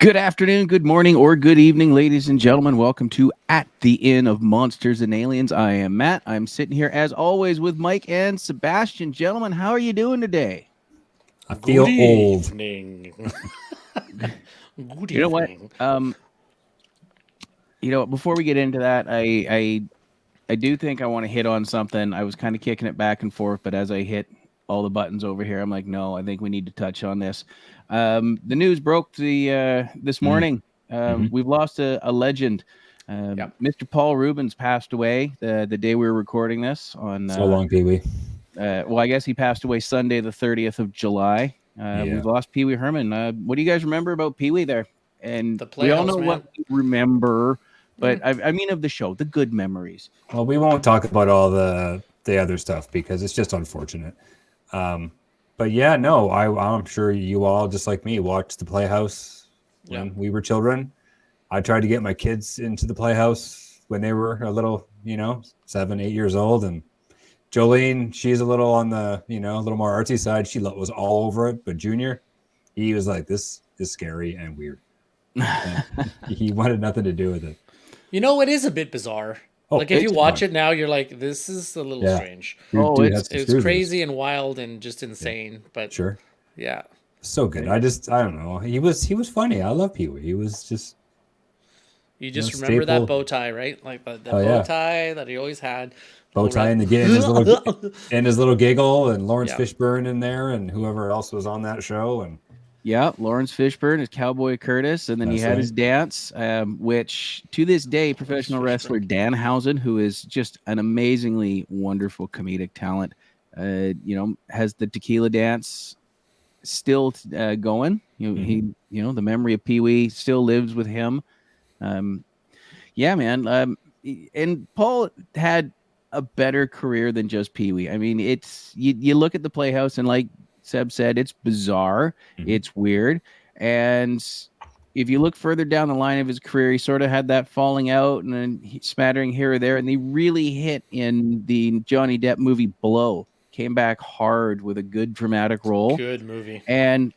Good afternoon, good morning, or good evening, ladies and gentlemen. Welcome to At the Inn of Monsters and Aliens. I am Matt. I'm sitting here, as always, with Mike and Sebastian. Gentlemen, how are you doing today? I Good feel old. evening. Good You know what? evening. Before we get into that, I do think I want to hit on something. I was kind of kicking it back and forth, but as I hit all the buttons over here, I'm like, no, I think we need to touch on this. The news broke this Mm. morning. Mhm. We've lost a legend. Yep. Mr. Paul Rubens passed away the day we were recording this on. So long, Pee Wee. Well, I guess he passed away Sunday, the 30th of July. Yeah. We've lost Pee Wee Herman. What do you guys remember about Pee Wee there? And The we all Playhouse know what Man. we remember, Yeah. but I mean of the show, the good memories. Well, we won't talk about all the other stuff because it's just unfortunate. Um, but yeah, no, I'm sure you all, just like me, watched the Playhouse when Yeah. we were children. I tried to get my kids into the Playhouse when they were a little, 7, 8 years old, and Jolene, she's a little on the, a little more artsy side. She was all over it, but Junior, he was like, "This is scary and weird," and he wanted nothing to do with it. You know, it is a bit bizarre. Oh, Like if you It's big watch time. it now, you're like, this is a little Yeah. strange. Dude, Oh, dude it's had some It's screws loose. crazy and wild and just insane. But Sure. yeah. So good. I don't know. He was funny. I love Pee Wee. He was just You just remember that staple bow tie, right? Like the oh bow yeah. tie that he always had. Bow Little tie red. and his little giggle, and Lawrence Yeah. Fishburne in there, and whoever else was on that show. And yeah, Lawrence Fishburne is Cowboy Curtis, and then he that's had right. his dance, which to this day, professional wrestler Fishburne. Danhausen, who is just an amazingly wonderful comedic talent, has the tequila dance still going. The memory of Pee Wee still lives with him. Um, yeah, man. And Paul had a better career than just Pee Wee. I mean, it's you look at the Playhouse, and like Seb said, it's bizarre, Mhm. it's weird, and if you look further down the line of his career, he sort of had that falling out and then smattering here or there, and he really hit in the Johnny Depp movie Blow. Came back hard with a good dramatic role, Good movie. and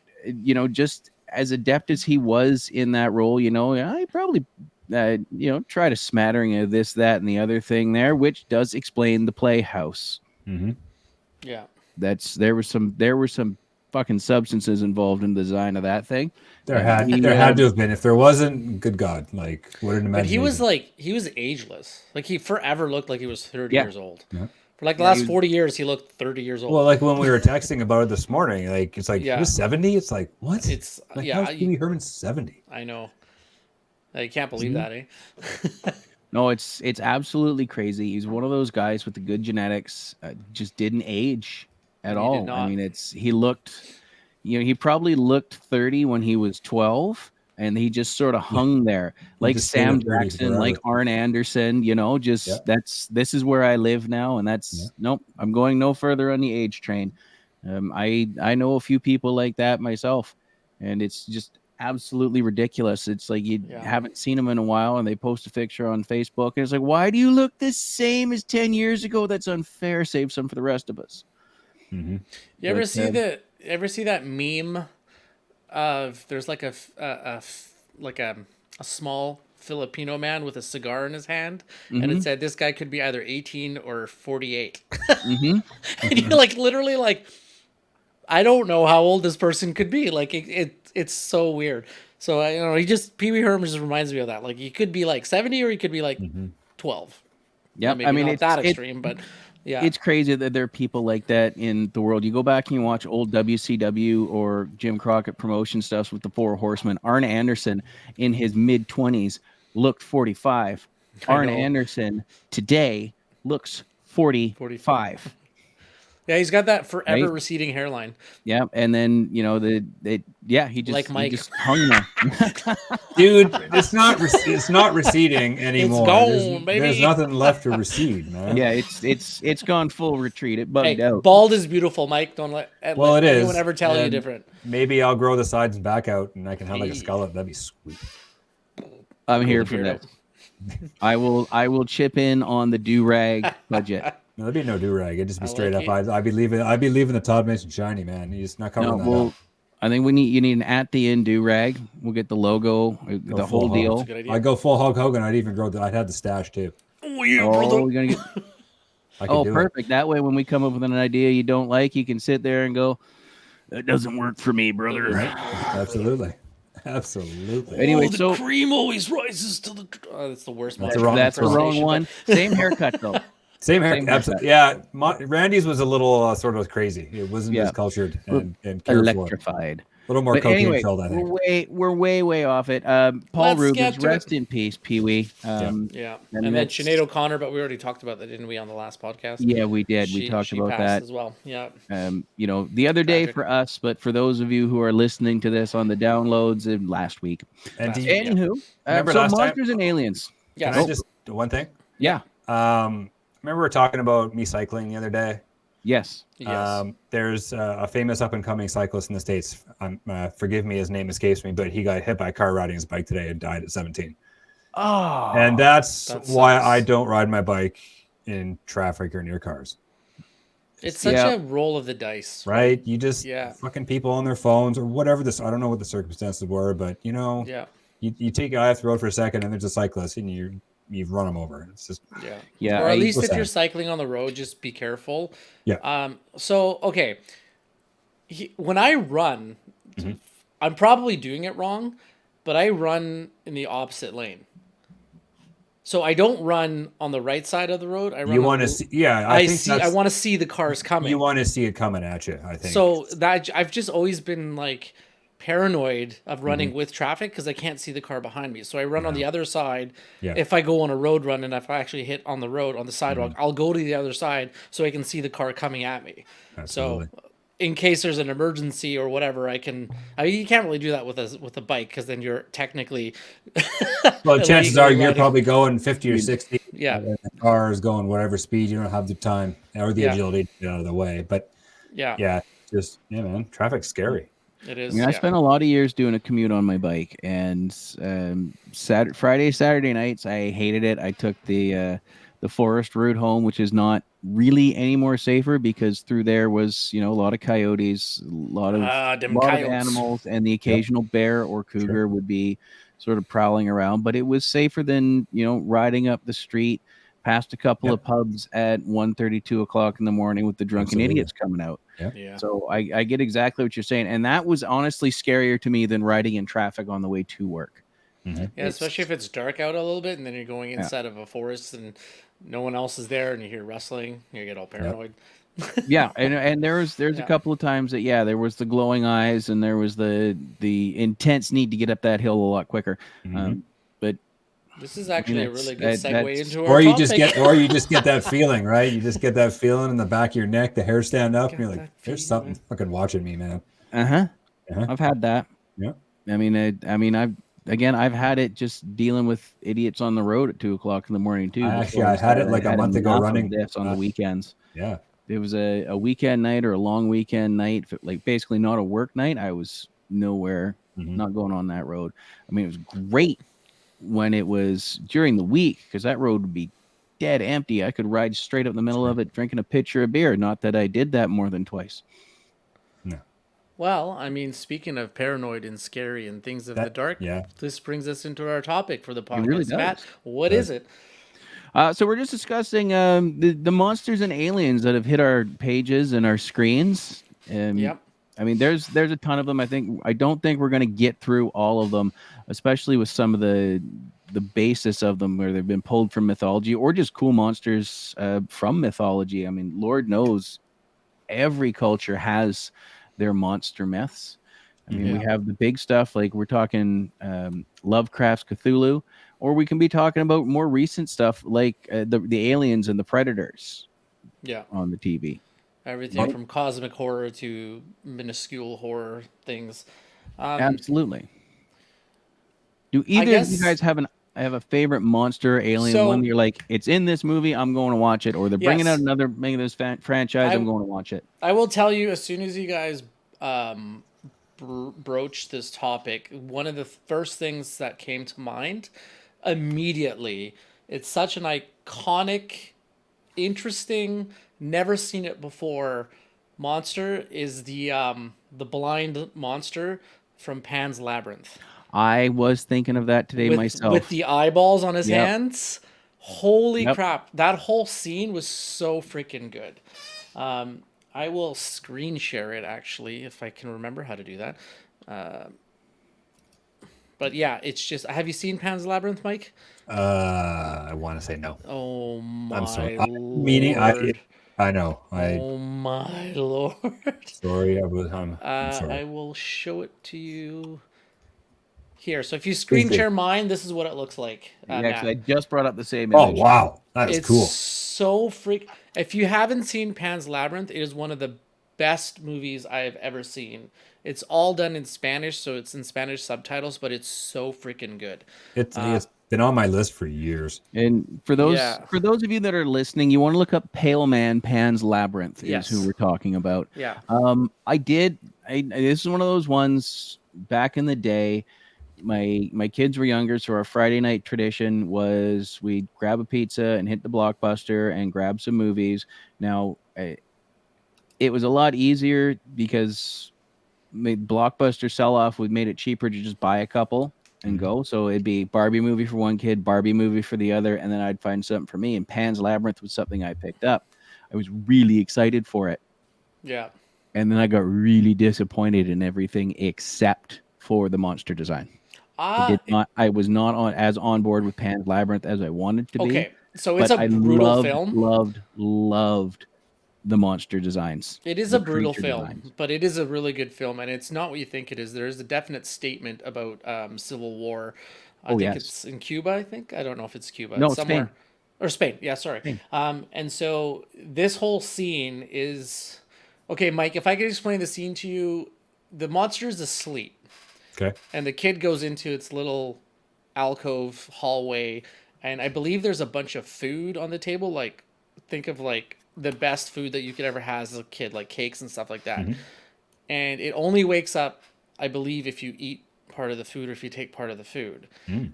just as adept as he was in that role, I probably try to smattering of this, that, and the other thing there, which does explain the Playhouse. Mhm. Yeah. There were some fucking substances involved in the design of that thing. There And had he, there had to have been. If there wasn't, good God, like what an But imagination. he was ageless. Like he forever looked like he was 30 Yeah. years old. Yeah. For like the Yeah, last 40 years, he looked 30 years old. Well, like when we were texting about it this morning, like it's like he Yeah. was 70. It's like what? It's Like yeah, how's Pee Wee Herman 70? I know. I can't believe Mhm. that, eh? no, it's absolutely crazy. He's one of those guys with the good genetics. Just didn't age at He did all. I not. mean, he probably looked 30 when he was 12, and he just sort of Yeah. hung there, He like just stayed Sam at 30 Jackson, like forever. Arn Anderson. Yeah. This is where I live now, and Yeah. nope. I'm going no further on the age train. I know a few people like that myself, and it's just absolutely ridiculous. It's like you Yeah. haven't seen them in a while, and they post a picture on Facebook, and it's like, why do you look the same as 10 years ago? That's unfair. Save some for the rest of us. Mm-hmm. You ever But see that meme of there's like like a small Filipino man with a cigar in his hand, and it mhm, said this guy could be either 18 or 48, mhm. and you're like literally like I don't know how old this person could be. Like it's so weird. So I you know he just Pee Wee Herman just reminds me of that. Like he could be like 70 or he could be like Mm-hmm. 12. You know, Yep. I maybe mean, not that extreme, but yeah, it's crazy that there are people like that in the world. You go back and you watch old WCW or Jim Crockett promotion stuff with the Four Horsemen. Arn Anderson in his mid 20s looked 45. I Arn know Anderson today looks 45. 45. Yeah, he's got that forever Right? receding hairline, Yeah. And then, he like Mike. just hung there. Dude, it's not receding It's anymore. gone, There's baby. nothing left to recede, man. Yeah. It's gone full retreat. It bugged Hey, out. bald is beautiful, Mike. Don't Well, let it anyone is. ever tell you And different. maybe I'll grow the sides and back out, and I can have like a Hey. scallop. That'd be sweet. I'm Grow here the for beard that. out. I will chip in on the do-rag budget. No, there'd be no do rag. It'd just be I straight like up. it. I'd be leaving the Todd Mason shiny, man. He's not No, covering that well, up. I think you need an at the end do rag. We'll get the logo, Go the full whole Hulk. deal. That's a good idea. I'd go full Hulk Hogan. I'd even grow. I'd have the stash too. Oh yeah, Oh, brother. we're gonna get. I could Oh, do perfect. That way, when we come up with an idea you don't like, you can sit there and go, "That doesn't work for me, brother." it. Absolutely, absolutely. Anyway, Oh, the so- cream always rises to the. Oh, that's the worst. That's Monster the wrong- That's the wrong impersonation, one. but- Same haircut though. Same hair. Same haircut. Absolutely. Yeah, Randy's was a little sort of crazy. It wasn't Yeah. as cultured and careful. Electrified. A little more But cocaine anyway, filled, I think. we're way off it. Paul Let's Rubens, get to rest it. in peace, Pee Wee. Yeah, And and then that's- Sinead O'Connor, but we already talked about that, didn't we, on the last podcast? Yeah, we did. We talked she about passed that. as well. Yeah, You know, the other day Tragic. for us, but for those of you who are listening to this on the downloads last week. And do Yeah. you, Anywho, Remember so last time- Monsters and Aliens. yeah. can I just one thing? Yeah. Remember we were talking about me cycling the other day? Yes. Yes. There's a famous up and coming cyclist in the States. Forgive me, his name escapes me, but he got hit by a car riding his bike today and died at 17. Oh. And that's That why sucks. I don't ride my bike in traffic or near cars. It's such Yeah. a roll of the dice, Right? You just Yeah. fucking people on their phones or whatever this. I don't know what the circumstances were, but Yeah, you take a guy off the road for a second and there's a cyclist and you've run him over. It's just yeah, Yeah, Or at I- least What's if you're that? cycling on the road, just be careful. Yeah. So okay, when I run, Mm-hmm. I'm probably doing it wrong, but I run in the opposite lane. So I don't run on the right side of the road. I run. you on want to the- see. Yeah, I think see. I that's- want to see the cars coming. You want to see it coming at you. I think So that I've just always been like paranoid of running Mm-hmm. with traffic because I can't see the car behind me. So I run on the other side. Yeah. If I go on a road run and if I actually hit on the road on the sidewalk, Mm-hmm. I'll go to the other side so I can see the car coming at me. Absolutely. So in case there's an emergency or whatever, I mean, you can't really do that with a bike because then you're technically. Well, chances are illegally you're riding. probably going 50 or 60. Yeah. And the car is going whatever speed. You don't have the time or the Yeah. agility to get out of the way. But Yeah, man, traffic's scary. it is. I mean, I yeah. spent a lot of years doing a commute on my bike, and Friday, Saturday nights, I hated it. I took the forest route home, which is not really any more safer because through there was a lot of coyotes, a lot of Them lot of coyotes. animals, and the occasional bear or cougar would be sort of prowling around. But it was safer than riding up the street past a couple of pubs at 1:30, 2 o'clock in the morning with the drunken Absolutely. idiots coming out. Yeah. So I get exactly what you're saying, and that was honestly scarier to me than riding in traffic on the way to work. Yeah, especially if it's dark out a little bit and then you're going inside of a forest and no one else is there and you hear rustling, you get all paranoid. Yeah, and there's a Yeah. couple of times that there was the glowing eyes and there was the intense need to get up that hill a lot quicker. But This is actually a really good that's- segue into our Or you topic. just get that feeling, right? You just get that feeling in the back of your neck, the hair stand up, and you're like, that "There's feeling. something fucking watching me, man." Uh-huh. Uh-huh. I've had that. Yeah. I mean, I've had it just dealing with idiots on the road at 2 o'clock in the morning too. Actually, before I had it started. like a had month ago enough of running. this on the weekends. Yeah. It was a weekend night or a long weekend night, like basically not a work night. I was nowhere, not going on that road. I mean, it was great when it was during the week because that road would be dead empty. I could ride straight up the middle of it, drinking a pitcher of beer. Not that I did that more than twice. Well, I mean, speaking of paranoid and scary and things of the dark, this brings us into our topic for the podcast. really does. Matt, what is it? So we're just discussing the monsters and aliens that have hit our pages and our screens. Yep. I mean, there's a ton of them. I don't think we're going to get through all of them, especially with some of the basis of them where they've been pulled from mythology or just cool monsters from mythology. I mean, Lord knows every culture has their monster myths. I mean, we have the big stuff like we're talking Lovecraft's Cthulhu, or we can be talking about more recent stuff like the aliens and the predators. Yeah. On the TV. Everything from cosmic horror to minuscule horror things. Absolutely. Do either of you guys have a favorite monster alien one that you're like, it's in this movie, I'm going to watch it, or they're bringing out another this franchise, I'm going to watch it. I will tell you, as soon as you guys broach this topic, one of the first things that came to mind immediately, it's such an iconic, interesting, never seen it before monster, is the the blind monster from Pan's Labyrinth I was thinking of that today with myself. the eyeballs on his Yep. hands. Holy Yep. crap! That whole scene was so freaking good. I will screen share it actually if I can remember how to do that. But yeah, it's just. Have you seen Pan's Labyrinth, Mike? I want to say no. Oh my I'm sorry. Meaning, lord! I know. Oh my lord! Sorry. I'm sorry. I will show it to you here. So if you Please screen do. share mine, this is what it looks like. Yeah, 'cause Matt. I just brought up the same Oh image. wow, that is It's cool. so freak. If you haven't seen Pan's Labyrinth, it is one of the best movies I have ever seen. It's all done in Spanish, so it's in Spanish subtitles, but it's so freaking good. It's been on my list for years. And for Yeah. those of you that are listening, you want to look up Pale Man Pan's Labyrinth is who Yes. we're talking about. Yeah. This is one of those ones back in the day. My kids were younger, so our Friday night tradition was we'd grab a pizza and hit the Blockbuster and grab some movies. Now, it was a lot easier because Blockbuster sell-off would made it cheaper to just buy a couple and go. So it'd be Barbie movie for one kid, Barbie movie for the other, and then I'd find something for me. And Pan's Labyrinth was something I picked up. I was really excited for it. Yeah. And then I got really disappointed in everything except for the monster design. I was not as on board with Pan's Labyrinth as I wanted to be. Okay. So it's But a brutal loved, film. loved the monster designs. It is the a brutal creature film, designs. but it is a really good film, and it's not what you think it is. There is a definite statement about Civil War. I think yes. it's in Cuba. I think I don't know if it's Cuba. No, It's somewhere Spain. or Spain. Yeah, sorry. Spain. And so this whole scene is okay, Mike. If I could explain the scene to you, the monster is asleep, Okay. and the kid goes into its little alcove hallway, and I believe there's a bunch of food on the table. Like, think of like the best food that you could ever have as a kid, like cakes and stuff like that. And it only wakes up, I believe, if you eat part of the food or if you take part of the food.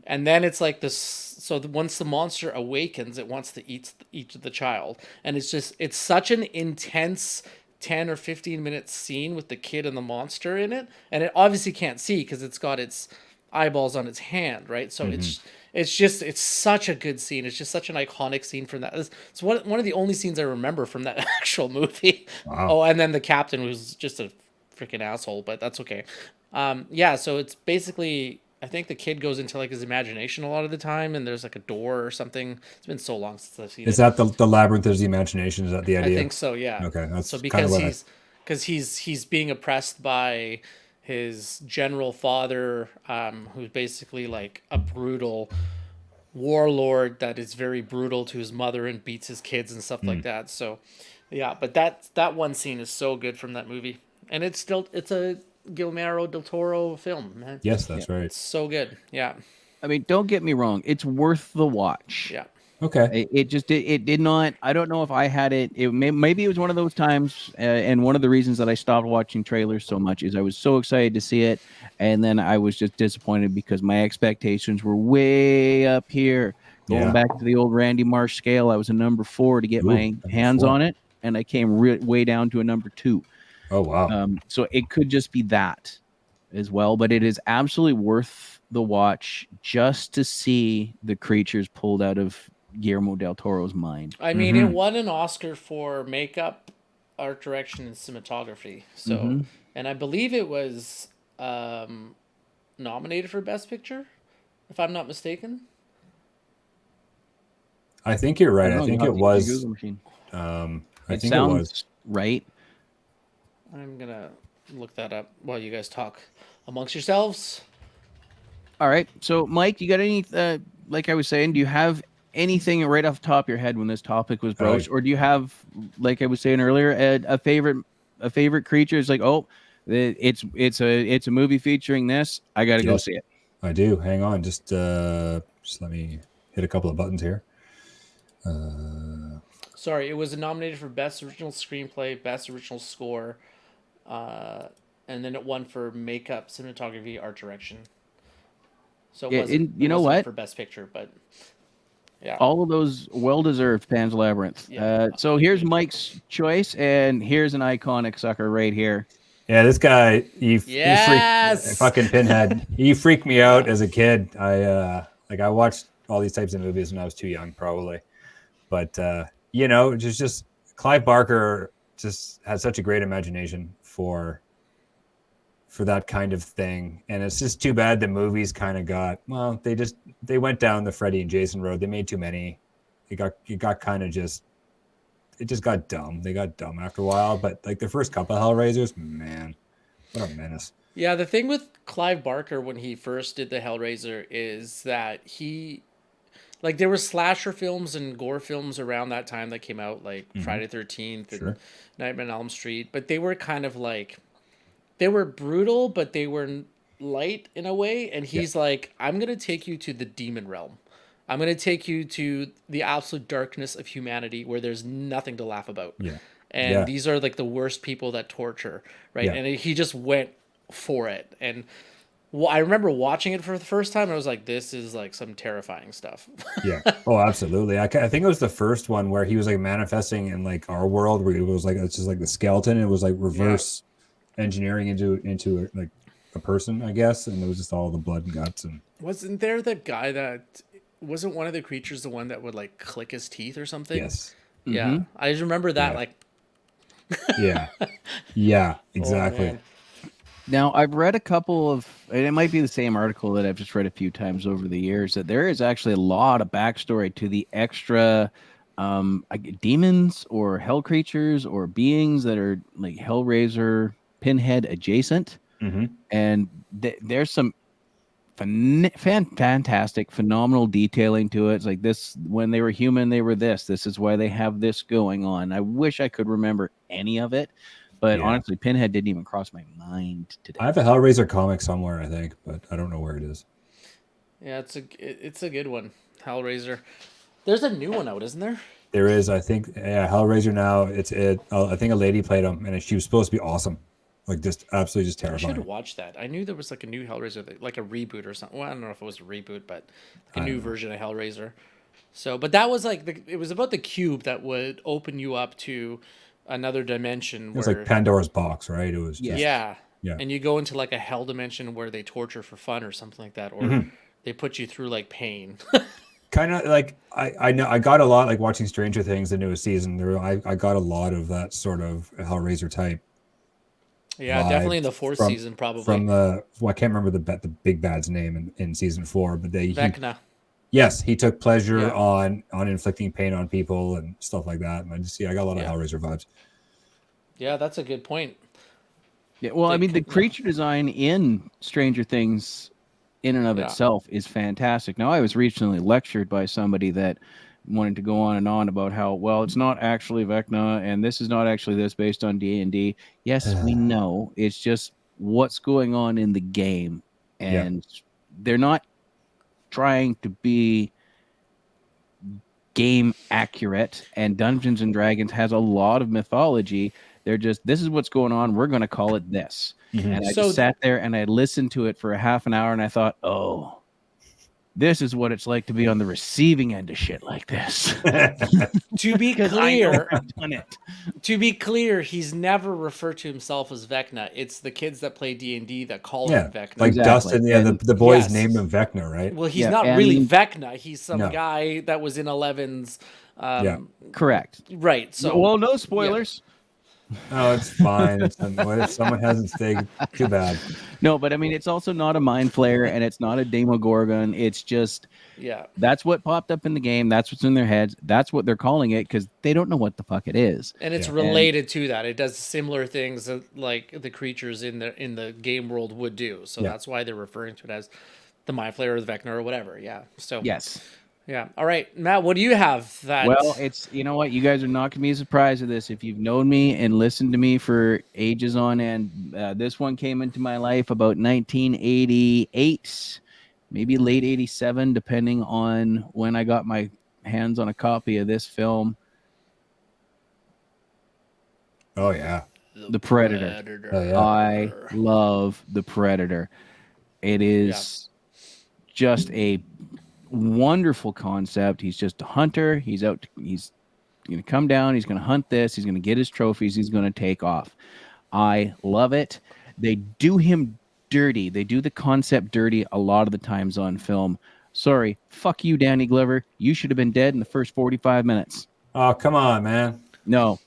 And then it's like this. So once the monster awakens, it wants to eat the child, and it's such an intense 10 or 15 minute scene with the kid and the monster in it, and it obviously can't see because it's got its eyeballs on its hand, right? So it's such a good scene. It's just such an iconic scene from that. It's one of the only scenes I remember from that actual movie. Wow. Oh, and then the captain was just a freaking asshole, but that's okay. Yeah, so it's basically, I think the kid goes into like his imagination a lot of the time, and there's like a door or something. It's been so long since I've seen Is it. that the labyrinth is the imagination? Is that the I idea? think so, yeah. Okay, that's so kind of because what he's being oppressed by his general father, who's basically like a brutal warlord that is very brutal to his mother and beats his kids and stuff like that. So yeah, but that one scene is so good from that movie, and it's a Guillermo del Toro film, man. Yes, that's right. It's so good. Yeah, I mean, don't get me wrong; it's worth the watch. yeah. Okay. It did not. I don't know if I had it. Maybe it was one of those times, and one of the reasons that I stopped watching trailers so much is I was so excited to see it, and then I was just disappointed because my expectations were way up here. Going Yeah. back to the old Randy Marsh scale, I was a number 4 to get Ooh, my number hands 4. on it, and I came way down to a number 2. Oh wow. So it could just be that as well, but it is absolutely worth the watch just to see the creatures pulled out of Guillermo del Toro's mind. I mean, it won an Oscar for makeup, art direction, and cinematography. So, and I believe it was nominated for Best Picture, if I'm not mistaken. I think you're right. I think it was. Google machine. I It think it sounds was. right. I'm gonna look that up while you guys talk amongst yourselves. All right. So, Mike, you got any? Like I was saying, do you have anything right off the top of your head when this topic was broached, or do you have, like I was saying earlier, a favorite creature? It's like, oh, it's a movie featuring this. I got to go Yes. see it. I do. Hang on. Just let me hit a couple of buttons here. Sorry, it was nominated for Best Original Screenplay, Best Original Score, and then it won for makeup, cinematography, art direction. So it Yeah, wasn't, you it know wasn't what? for Best Picture, but yeah. All of those well-deserved Pan's Labyrinth. Yeah. So here's Mike's choice, and here's an iconic sucker right here. Yeah, this guy, he Yes! freaked fucking Pinhead. He freaked me out as a kid. I watched all these types of movies when I was too young, probably. But just Clive Barker just had such a great imagination for that kind of thing, and it's just too bad the movies kind of they went down the Freddy and Jason road. They made too many. It got kind of just. It just got dumb. They got dumb after a while, but like the first couple of Hellraisers, man, what a menace. Yeah, the thing with Clive Barker when he first did the Hellraiser is that there were slasher films and gore films around that time that came out, like Friday 13th and Nightmare on Elm Street, but they were kind of like, they were brutal, but they were light in a way. And he's like, I'm going to take you to the demon realm. I'm going to take you to the absolute darkness of humanity where there's nothing to laugh about. Yeah. And these are like the worst people that torture, right? Yeah. And he just went for it. And I remember watching it for the first time. And I was like, this is like some terrifying stuff. Yeah. Oh, absolutely. I think it was the first one where he was like manifesting in like our world where it was like, it's just like the skeleton. It was like reverse engineering into like a person, I guess. And it was just all the blood and guts. And wasn't there the guy that wasn't one of the creatures the one that would like click his teeth or something? yes. Yeah. I just remember that like. Yeah, exactly. Oh, now, I've read a couple of, and it might be the same article that I've just read a few times over the years, that there is actually a lot of backstory to the extra demons or hell creatures or beings that are like Hellraiser, Pinhead adjacent. And there's some fantastic, phenomenal detailing to it. It's like this, when they were human, they were this. This is why they have this going on. I wish I could remember any of it, but honestly, Pinhead didn't even cross my mind today. I have a Hellraiser comic somewhere, I think, but I don't know where it is. Yeah, it's a good one, Hellraiser. There's a new one out, isn't there? There is, I think. Yeah, Hellraiser now. I think a lady played him, and she was supposed to be awesome. Like just absolutely just terrifying. I should have watched that. I knew there was like a new Hellraiser, like a reboot or something. Well, I don't know if it was a reboot, but like a new version of Hellraiser. So, but that was like it was about the cube that would open you up to another dimension. It was like Pandora's box, right? It was just, yeah. And you go into like a hell dimension where they torture for fun or something like that, or they put you through like pain. Kind of like I know I got a lot like watching Stranger Things, the newest season. I got a lot of that sort of Hellraiser type. Yeah, definitely in the fourth season, probably. From I can't remember the big bad's name in season 4, but Vecna. Yes, he took pleasure on inflicting pain on people and stuff like that. And I got a lot of Hellraiser vibes. Yeah, that's a good point. Yeah, well, I mean, the creature design in Stranger Things in and of itself is fantastic. Now, I was recently lectured by somebody that wanted to go on and on about how, well, it's not actually Vecna, and this is not actually this based on D&D. Yes, we know. It's just what's going on in the game. And they're not trying to be game accurate, and Dungeons and Dragons has a lot of mythology. They're just, this is what's going on. We're going to call it this. And I just sat there and I listened to it for a half an hour and I thought, oh, this is what it's like to be on the receiving end of shit like this. To be clear, I've done it. To be clear, he's never referred to himself as Vecna. It's the kids that play D&D that call him Vecna. Like Dustin, the boys named him Vecna, right? Well, he's not really Vecna. He's some guy that was in 11's. Correct. Right. So, well, no spoilers. Oh, it's fine. If someone hasn't stayed, too bad. No, but I mean, it's also not a Mind Flayer, and it's not a Demogorgon. It's just, that's what popped up in the game. That's what's in their heads. That's what they're calling it because they don't know what the fuck it is. And it's related to that. It does similar things that, like the creatures in the game world would do. So that's why they're referring to it as the Mind Flayer or the Vecna or whatever. Yeah. So yes. Yeah. All right, Matt, what do you have? Well, it's, you know what? You guys are not going to be surprised at this. If you've known me and listened to me for ages on end, this one came into my life about 1988, maybe late 87, depending on when I got my hands on a copy of this film. Oh, yeah. The Predator. Oh, yeah. I love The Predator. It is just a wonderful concept. He's just a hunter. He's going to come down. He's going to hunt this. He's going to get his trophies. He's going to take off. I love it. They do him dirty. They do the concept dirty a lot of the times on film. Sorry, fuck you, Danny Glover. You should have been dead in the first 45 minutes. Oh, come on, man. No,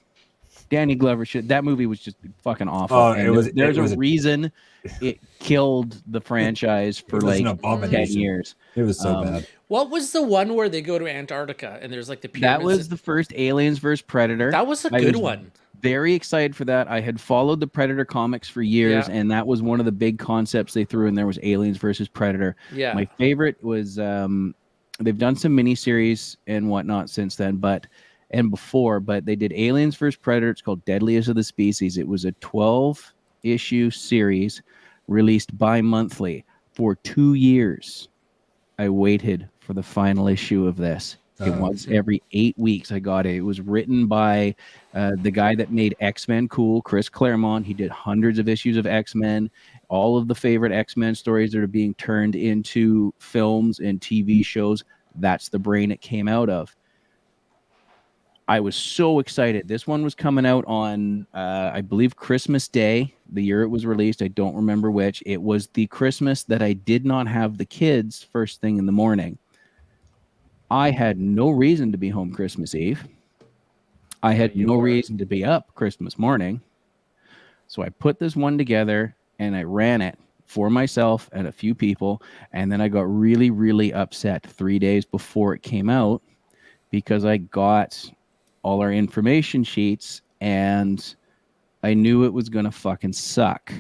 Danny Glover should. That movie was just fucking awful. Oh, and there's a reason it killed the franchise for an like abomination. 10 years. It was so bad. What was the one where they go to Antarctica and there's like the That pyramids? was the first Aliens vs. Predator. That was a I good was one. Very excited for that. I had followed the Predator comics for years, Yeah. and that was one of the big concepts they threw in there was Aliens versus Predator. Yeah. My favorite was they've done some miniseries and whatnot since then, but they did Aliens versus Predator. It's called Deadliest of the Species. It was a 12-issue series released bi-monthly for 2 years. I waited for the final issue of this. It was every 8 weeks I got it. It was written by the guy that made X-Men cool, Chris Claremont. He did hundreds of issues of X-Men, all of the favorite X-Men stories that are being turned into films and TV shows. That's the brain it came out of. I was so excited. This one was coming out on, I believe, Christmas Day, the year it was released. I don't remember which. It was the Christmas that I did not have the kids first thing in the morning. I had no reason to be home Christmas Eve. I had no reason to be up Christmas morning. So I put this one together and I ran it for myself and a few people. And then I got really, really upset 3 days before it came out because I got all our information sheets and I knew it was going to fucking suck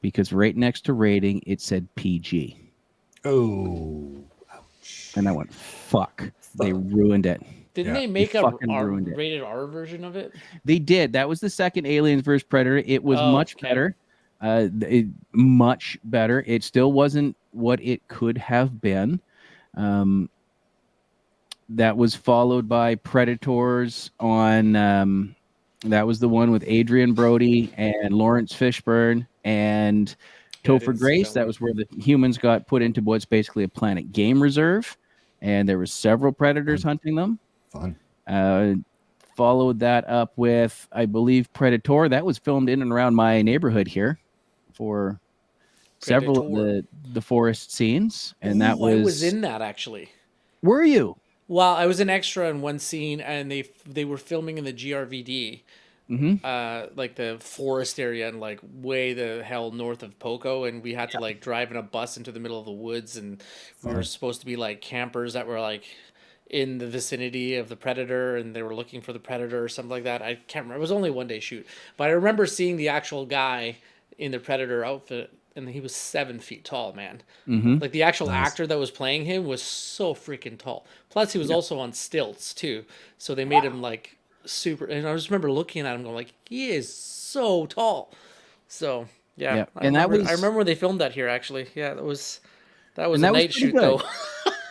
because right next to rating, it said PG. Oh. And I went, fuck. They ruined it. Didn't they make a ruined it. rated R version of it? They did. That was the second Aliens vs. Predator. It was much better. Much better. It still wasn't what it could have been. That was followed by Predators on... that was the one with Adrian Brody and Lawrence Fishburne and Topher Grace. That was where the humans got put into what's basically a planet game reserve. And there were several predators hunting them. Fun. Followed that up with, I believe, Predator. That was filmed in and around my neighborhood here for several of the forest scenes. And that was... I was in that, actually. Were you? Well, I was an extra in one scene, and they were filming in the GRVD. Like the forest area and like way the hell north of Poco, and we had to like drive in a bus into the middle of the woods, and we were supposed to be like campers that were like in the vicinity of the predator, and they were looking for the predator or something like that. I can't remember. It was only a 1-day shoot, but I remember seeing the actual guy in the predator outfit, and he was 7 feet tall, man. Like the actual actor that was playing him was so freaking tall. Plus he was also on stilts too, so they made him like super, and I just remember looking at him going like, he is so tall. So yeah. I remember when they filmed that here, actually. Yeah, that was a night shoot though.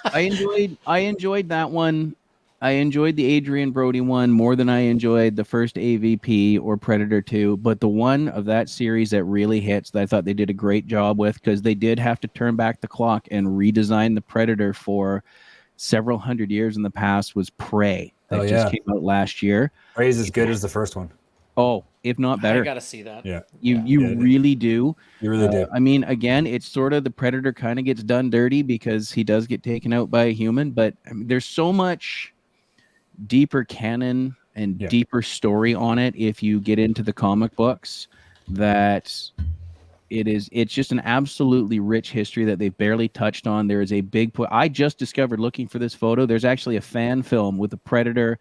I enjoyed that one. I enjoyed the Adrian Brody one more than I enjoyed the first AVP or Predator 2, but the one of that series that really hits that I thought they did a great job with, because they did have to turn back the clock and redesign the Predator for several hundred years in the past, was Prey. That just came out last year. Prey is as good as the first one. Oh, if not better. I gotta see that. Yeah. You really do. You really do. I mean, again, it's sort of the Predator kind of gets done dirty because he does get taken out by a human, but I mean, there's so much deeper canon and deeper story on it if you get into the comic books that it's just an absolutely rich history that they've barely touched on. There is a big I just discovered looking for this photo, there's actually a fan film with the Predator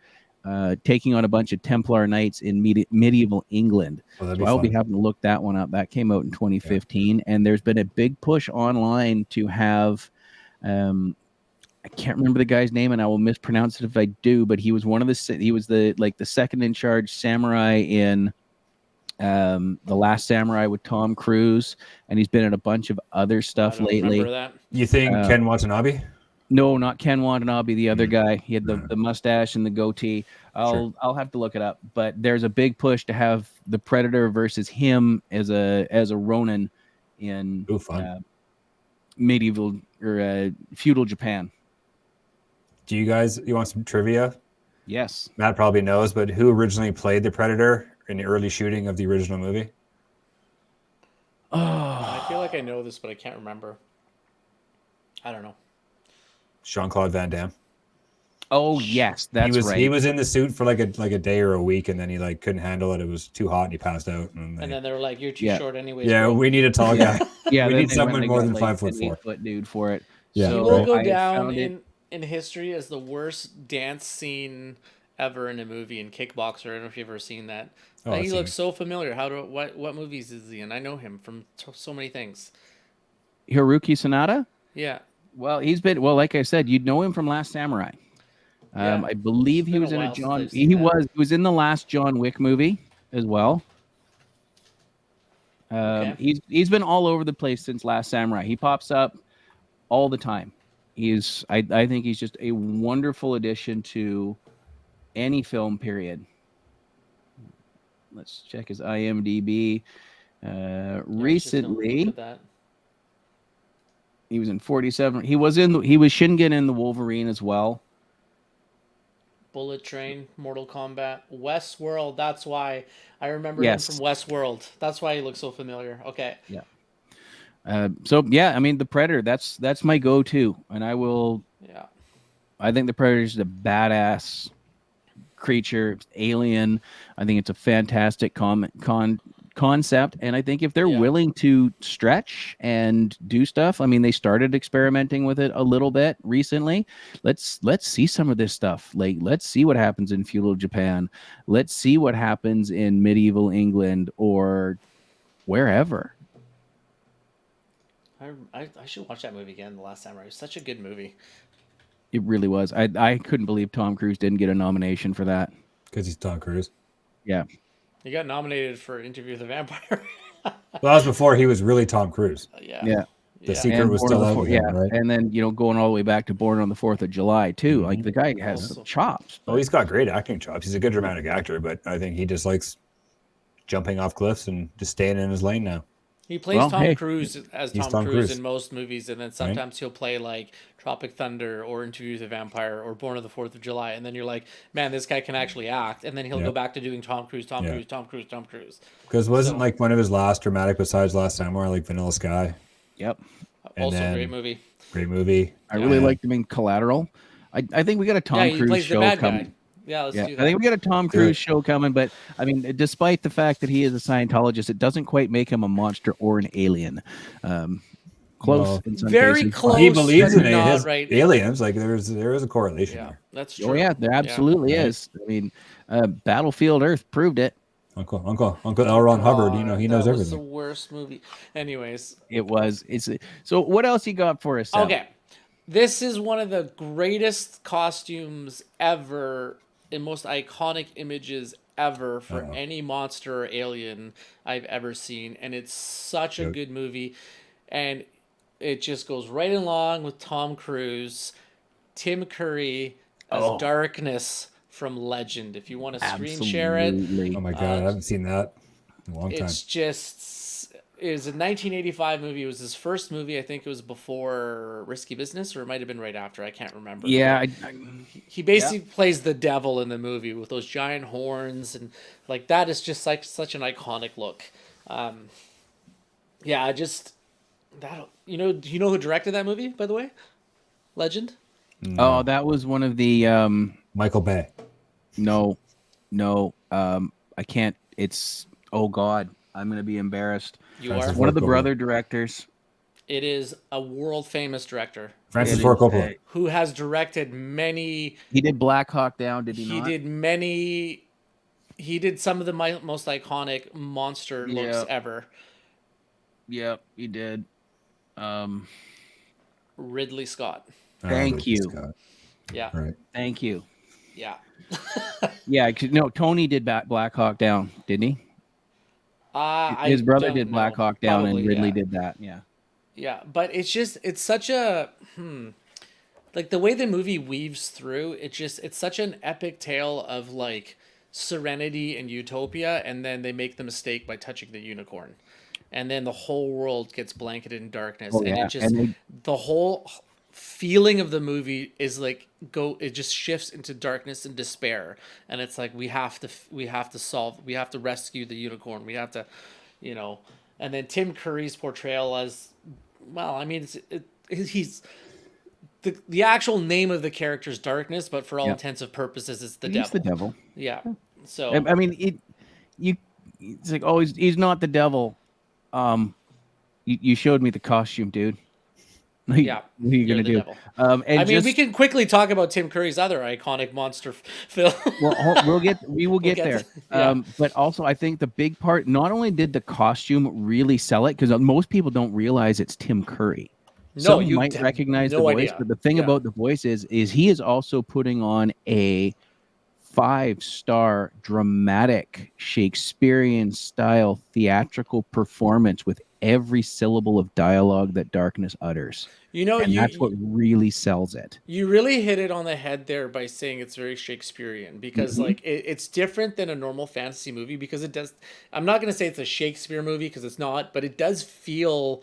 taking on a bunch of Templar knights in medieval England. So I'll be having to look that one up. That came out in 2015, and there's been a big push online to have I can't remember the guy's name, and I will mispronounce it if I do, but he was the second in charge samurai in The Last Samurai with Tom Cruise, and he's been in a bunch of other stuff lately. Remember that? You think Ken Watanabe? No, not Ken Watanabe, the other guy. He had the mustache and the goatee. I'll have to look it up, but there's a big push to have the Predator versus him as a Ronin in medieval or feudal Japan. Do you want some trivia? Yes. Matt probably knows, but who originally played the Predator in the early shooting of the original movie? I feel Oh, like I know this, but I can't remember. I don't know. Jean-Claude Van Damme. oh yes, He that's was right. he was in the suit for like a day or a week, and then he like couldn't handle it. It was too hot, and he passed out. And And they, then they were like, "You're too Yeah. short, anyways, yeah, bro." we need a tall Yeah. guy. Yeah, We then need they went someone and they more got than like 5'4". an 8-foot dude for it. Yeah, He So will right. go I down found it. in history as the worst dance scene ever in a movie in Kickboxer. I don't know if you've ever seen that. Oh, He I've seen looks it. so familiar. What movies is he in? I know him from so many things. Hiroki Sanada. Yeah, Well, like I said, you'd know him from Last Samurai. yeah. I It's believe he been a was in a while since John. I've seen that. He was in the last John Wick movie as well. Okay. He's been all over the place since Last Samurai. He pops up all the time. I think he's just a wonderful addition to any film. Period. Let's check his IMDb. Yeah, I was just gonna look Recently, at that. he was in 47. He was Shingen in the Wolverine as well. Bullet Train, Mortal Kombat, Westworld. That's why I remember him from Yes. Westworld. That's why he looks so familiar. Okay. Yeah. So yeah, I mean the Predator. That's my go-to, and Yeah. I think the Predator is a badass creature, alien. I think it's a fantastic concept, and I think if they're Yeah. willing to stretch and do stuff, I mean, they started experimenting with it a little bit recently. Let's see some of this stuff. Like, let's see what happens in feudal Japan. Let's see what happens in medieval England or wherever. I should watch that movie again. The Last Samurai. It's such a good movie. It really was. I couldn't believe Tom Cruise didn't get a nomination for that. Because he's Tom Cruise. Yeah. He got nominated for Interview with the Vampire. Well, that was before he was really Tom Cruise. Yeah. Yeah. The Yeah. secret And was Born on still the out Four- with him, yeah, right? and then going all the way back to Born on the 4th of July too. Mhm. Like the guy has Also- some chops. Oh, he's got great acting chops. He's a good dramatic actor, but I think he just likes jumping off cliffs and just staying in his lane now. He plays Well, Tom hey, Cruise as he's Tom, Tom Cruise Cruise. in most movies, and then sometimes he'll play like Tropic Thunder or Interview with a Vampire or Born on the 4th of July, and then you're like, man, this guy can actually act, and then he'll Yeah. go back to doing Tom Cruise, Tom Yeah. Cruise, Tom Cruise, Tom Cruise. Because wasn't So- like one of his last dramatic besides Last Samurai, like Vanilla Sky? Yep. And Also, then- great movie. Great movie. I really Yeah. liked him in Collateral. I think we got a Tom Yeah, he Cruise plays the show bad coming. guy. Yeah, let's Yeah, do I that. think we got a Tom Do Cruise it. show coming, but I mean, despite the fact that he is a Scientologist, it doesn't quite make him a monster or an alien. Close Well, in some Very cases. close. He believes but in not his right. aliens. Like there is a correlation Yeah, there. that's true. Oh yeah, there absolutely Yeah. is. I mean, Battlefield Earth proved it. Uncle L. Ron Hubbard, he God, knows that was everything. the worst movie. Anyways, It was. It's so. What else you got for us? Sal? okay. This is one of the greatest costumes ever and most iconic images ever for any monster or alien I've ever seen. And it's such a Good. good movie. And it just goes right along with Tom Cruise, Tim Curry as Oh. Darkness from Legend. If you want to screen share it, Absolutely. Oh my god, I haven't seen that in a long time. it's just it was a 1985 movie. It was his first movie. I think it was before Risky Business, or it might have been right after. I can't remember. Yeah. He basically plays the devil in the movie with those giant horns, and like that is just like such an iconic look. Yeah, I just that do you know who directed that movie, by the way? Legend. Oh, that was one of the. Michael Bay. No. I can't. It's. Oh God, I'm gonna be embarrassed. You Francis are. Ford One of the Coppola. brother directors. It is a world famous director Francis It Ford is Coppola. a- who has directed many. He did Black Hawk Down. Did he, He not? did many. He did some of the most iconic monster looks Yep. ever. Yep, he did. Ridley Scott. Thank Ridley you. Scott. Yeah, Right. Thank you. yeah. Yeah, 'cause- no, Tony did Black Hawk Down, didn't he? I His brother don't did Black know. Hawk Down, Probably, and Ridley yeah. did that. Yeah. Yeah, but it's such a like the way the movie weaves through. It's such an epic tale of like serenity and utopia, and then they make the mistake by touching the unicorn, and then the whole world gets blanketed in darkness, Oh, and yeah, it just and they- the whole feeling of the movie is like it just shifts into darkness and despair, and it's like we have to rescue the unicorn, we have to And then Tim Curry's portrayal as, well, I mean, he's the actual name of the character is Darkness, but for all Yeah. intents and purposes, it's the He's devil. the devil. Yeah. So I mean, it's like, oh, he's not the devil. You showed me the costume, dude. Like, yeah, what are you you're gonna the do? devil. And I mean, just we can quickly talk about Tim Curry's other iconic monster film. well, we will get get there. to- yeah. But also, I think the big part, not only did the costume really sell it, because most people don't realize it's Tim Curry. No, Some you might have recognize no the voice, idea. but the thing Yeah. about the voice is he is also putting on a 5-star dramatic Shakespearean style theatrical performance with every syllable of dialogue that Darkness utters. You know, And that's what really sells it. You really hit it on the head there by saying it's very Shakespearean, because like it's different than a normal fantasy movie, because it does. I'm not going to say it's a Shakespeare movie, because it's not, but it does feel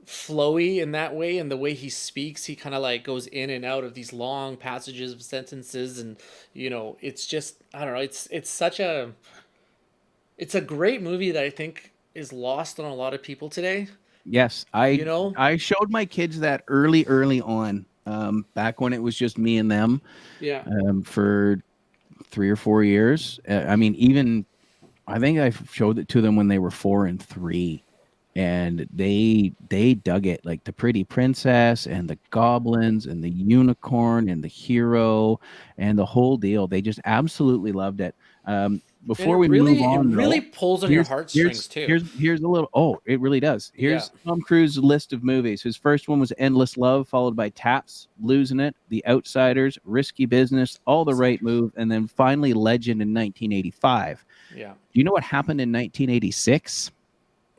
flowy in that way. And the way he speaks, he kind of like goes in and out of these long passages of sentences, and it's just, I don't know, it's a great movie that I think is lost on a lot of people today. Yes, I showed my kids that early on, back when it was just me and them, Yeah. for 3 or 4 years. I mean, even I think I showed it to them when they were 4 and 3, and they dug it, like the Pretty Princess and the goblins and the unicorn and the hero and the whole deal. They just absolutely loved it. Before we move on, it really though, pulls on your heartstrings too. Here's a little. Oh, it really does. Here's Yeah. Tom Cruise's list of movies. His first one was Endless Love, followed by Taps, Losing It, The Outsiders, Risky Business, All the Right Move, and then finally Legend in 1985. Yeah. Do you know what happened in 1986?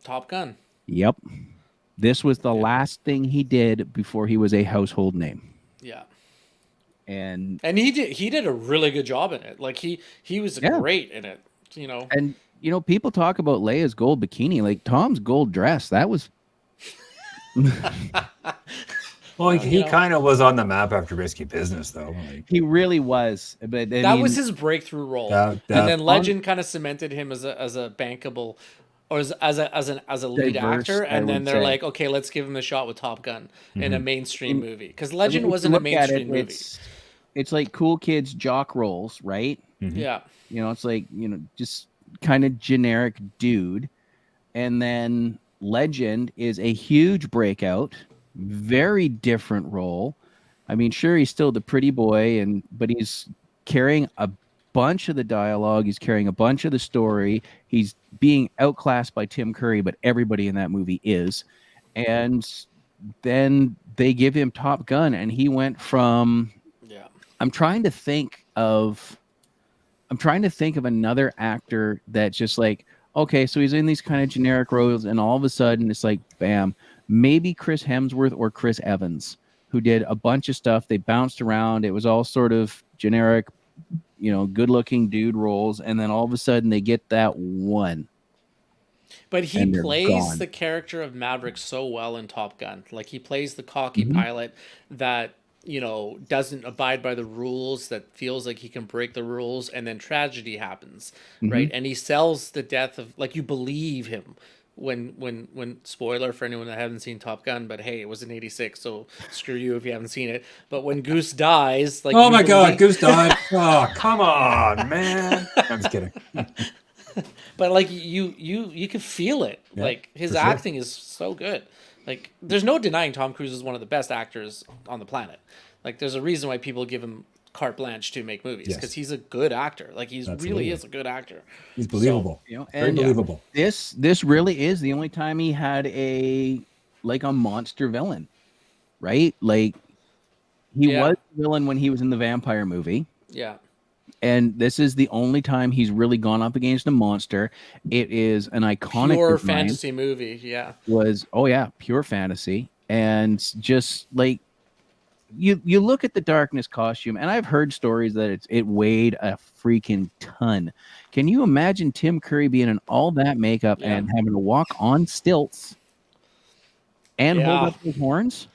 Top Gun. Yep. This was the last thing he did before he was a household name. Yeah. And he did a really good job in it. Like he was great in it, And people talk about Leia's gold bikini, like Tom's gold dress. That was Well, he kind of was on the map after Risky Business, though. Like, he really was. But that was his breakthrough role. That- and then Legend kind of cemented him as a bankable, or as a lead Diverse, actor. I And then would they're say. like, okay, let's give him a shot with Top Gun in a mainstream movie, because I Legend mean, if wasn't you a look at mainstream it, movie. It's like cool kids jock roles, right? Yeah. It's like, just kind of generic dude. And then Legend is a huge breakout, very different role. I mean, sure, he's still the pretty boy, but he's carrying a bunch of the dialogue. He's carrying a bunch of the story. He's being outclassed by Tim Curry, but everybody in that movie is. And then they give him Top Gun, and he went from. Yeah. I'm trying to think of another actor that's just like, okay, so he's in these kind of generic roles, and all of a sudden it's like, bam, maybe Chris Hemsworth or Chris Evans, who did a bunch of stuff. They bounced around. It was all sort of generic, good-looking dude roles, and then all of a sudden they get that one. But he And they're plays gone. the character of Maverick so well in Top Gun. Like, he plays the cocky pilot that, doesn't abide by the rules, that feels like he can break the rules, and then tragedy happens, right? And he sells the death of, like, you believe him when spoiler for anyone that hasn't seen Top Gun, but hey, it was in 86, so screw you if you haven't seen it. But when Goose dies, like, oh my God, Goose died. Oh, come on, man. I'm just kidding. But like you can feel it. Yeah, like his for sure. acting is so good. Like, there's no denying Tom Cruise is one of the best actors on the planet. Like, there's a reason why people give him carte blanche to make movies, Yes. because he's a good actor. Like, he's Absolutely. really is a good actor. He's believable. You know, Very and believable. this really is the only time he had a monster villain, right? Like, he Yeah. was the villain when he was in the vampire movie, Yeah. and this is the only time he's really gone up against a monster. It is an iconic Pure design. fantasy movie. Yeah. Was pure fantasy, and just like you look at the Darkness costume, and I've heard stories that it weighed a freaking ton. Can you imagine Tim Curry being in all that makeup Yeah. and having to walk on stilts and Yeah. hold up his horns?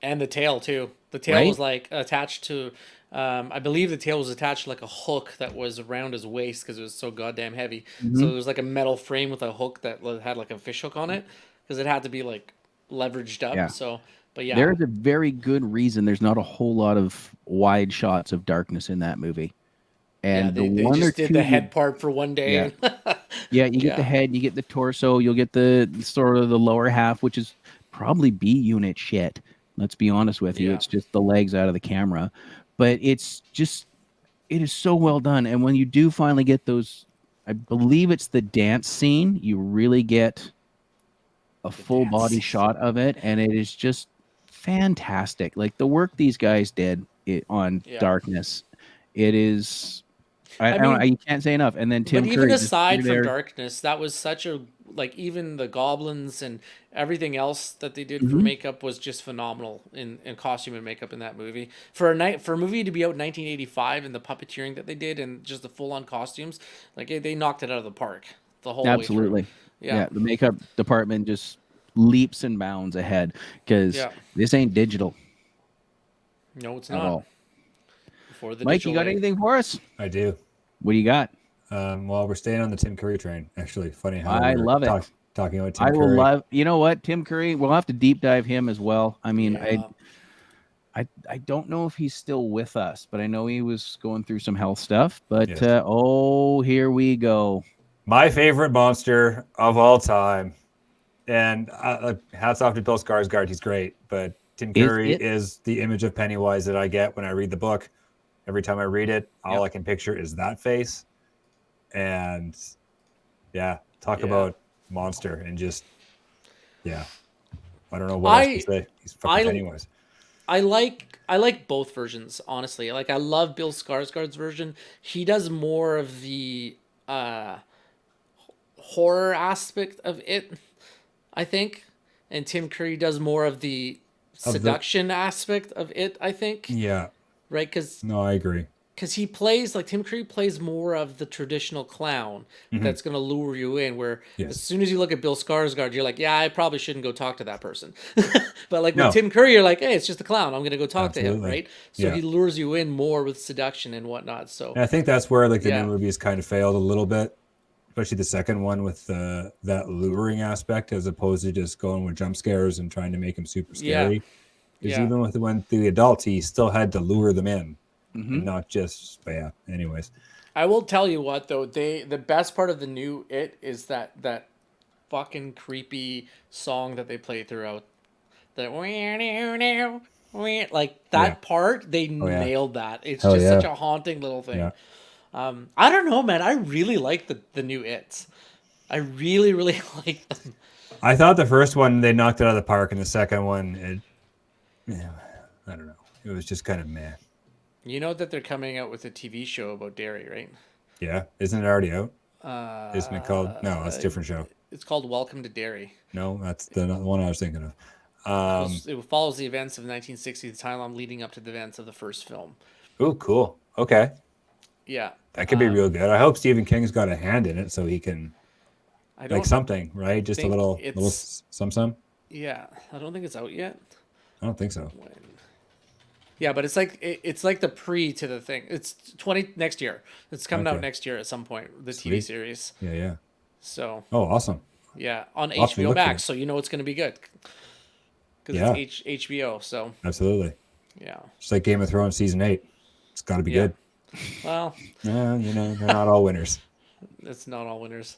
And the tail too. The tail Right? was like attached to. I believe the tail was attached to like a hook that was around his waist because it was so goddamn heavy. So Mhm. there was like a metal frame with a hook that had like a fish hook on it because it had to be like leveraged up. Yeah. So, but yeah, There's a very good reason there's not a whole lot of wide shots of darkness in that movie. yeah, And the they one or just did two the you head part for one yeah. day. Yeah, you get the Yeah, head, you get the torso, you'll get the sort of the lower half, which is probably B unit shit. Let's be honest with you. yeah, It's just the legs out of the camera. But it is so well done. And when you do finally get those, I believe it's the dance scene, you really get a the full dance body scene. shot of it. And it is just fantastic. Like the work these guys did on Yeah, Darkness, it is, I I don't, mean, you can't say enough. And then but Tim even Curry just through aside from there. Darkness, that was such a like even the goblins and everything else that they did for Mhm. makeup was just phenomenal in costume and makeup in that movie. For a movie to be out in 1985 and the puppeteering that they did and just the full on costumes, like they knocked it out of the park the whole way through. Absolutely. Yeah. Yeah, the makeup department just leaps and bounds ahead because Yeah. this ain't digital No, it's at not. all. Before the Mike, you digital got age. anything for us? I do. What do you got? Well, we're staying on the Tim Curry train. Actually, funny how I we're love it. talking about I Tim will Curry. love. You know what, Tim Curry. We'll have to deep dive him as well. I mean, Yeah. I don't know if he's still with us, but I know he was going through some health stuff. But Yes. oh, here we go. My favorite monster of all time. And hats off to Bill Skarsgård. He's great. But Tim Is Curry it? is the image of Pennywise that I get when I read the book. Every time I read it, all Yep. I can picture is that face. And yeah, talk Yeah. about monster and just, yeah. I don't know what else to say. He's fucking I Pennywise. I like both versions, honestly. Like I love Bill Skarsgård's version. He does more of the uh horror aspect of it, I think. And Tim Curry does more of the Of the seduction aspect of it, I think. Yeah. Right? Cuz No, I agree. he plays like Tim Curry plays more of the traditional clown Mhm. that's going to lure you in where Yes. as soon as you look at Bill Skarsgård you're like, yeah, I probably shouldn't go talk to that person. But like with No. Tim Curry you're like, hey, it's just a clown, I'm going to go talk to him, Absolutely. right? So Yeah. he lures you in more with seduction and whatnot. So And I think that's where like the Yeah. new movies kind of failed a little bit, especially the second one with that luring aspect as opposed to just going with jump scares and trying to make him super Yeah. scary. Because Yeah. even with the adults, he still had to lure them in Mhm. and not just. But yeah. Anyways, I will tell you what though, the best part of the new It is that fucking creepy song that they play throughout. The like that Yeah. part, they Oh, yeah. nailed that. It's Hell just yeah. such a haunting little thing. Yeah. I don't know, man. I really like the new It's. I really, really like them. I thought the first one they knocked it out of the park, and the second one, yeah, I don't know. It was just kind of meh. You know that they're coming out with a TV show about Derry, right? Yeah, isn't it already out? Isn't it called? No, it's a different show. It's called Welcome to Derry. No, that's the one I was thinking of. It follows the events of 1960, the timeline leading up to the events of the first film. Oh, cool. Okay, Yeah, that could be real good. I hope Stephen King's got a hand in it so he can I don't like something, right? Just a think little it's- some. Yeah, I don't think it's out yet. I don't think so. Yeah, but it's like the pre to the thing. It's next year. It's coming out Okay. next year at some point. The TV Sweet. series. Yeah. So Oh, awesome. yeah, on I'll have to HBO look for Max. it. So you know it's going to be good because Yeah. it's HBO. So Absolutely. yeah. Just like Game of Thrones season 8. It's got to be Yeah. good. Well, Yeah, they're not all winners. it's not all winners.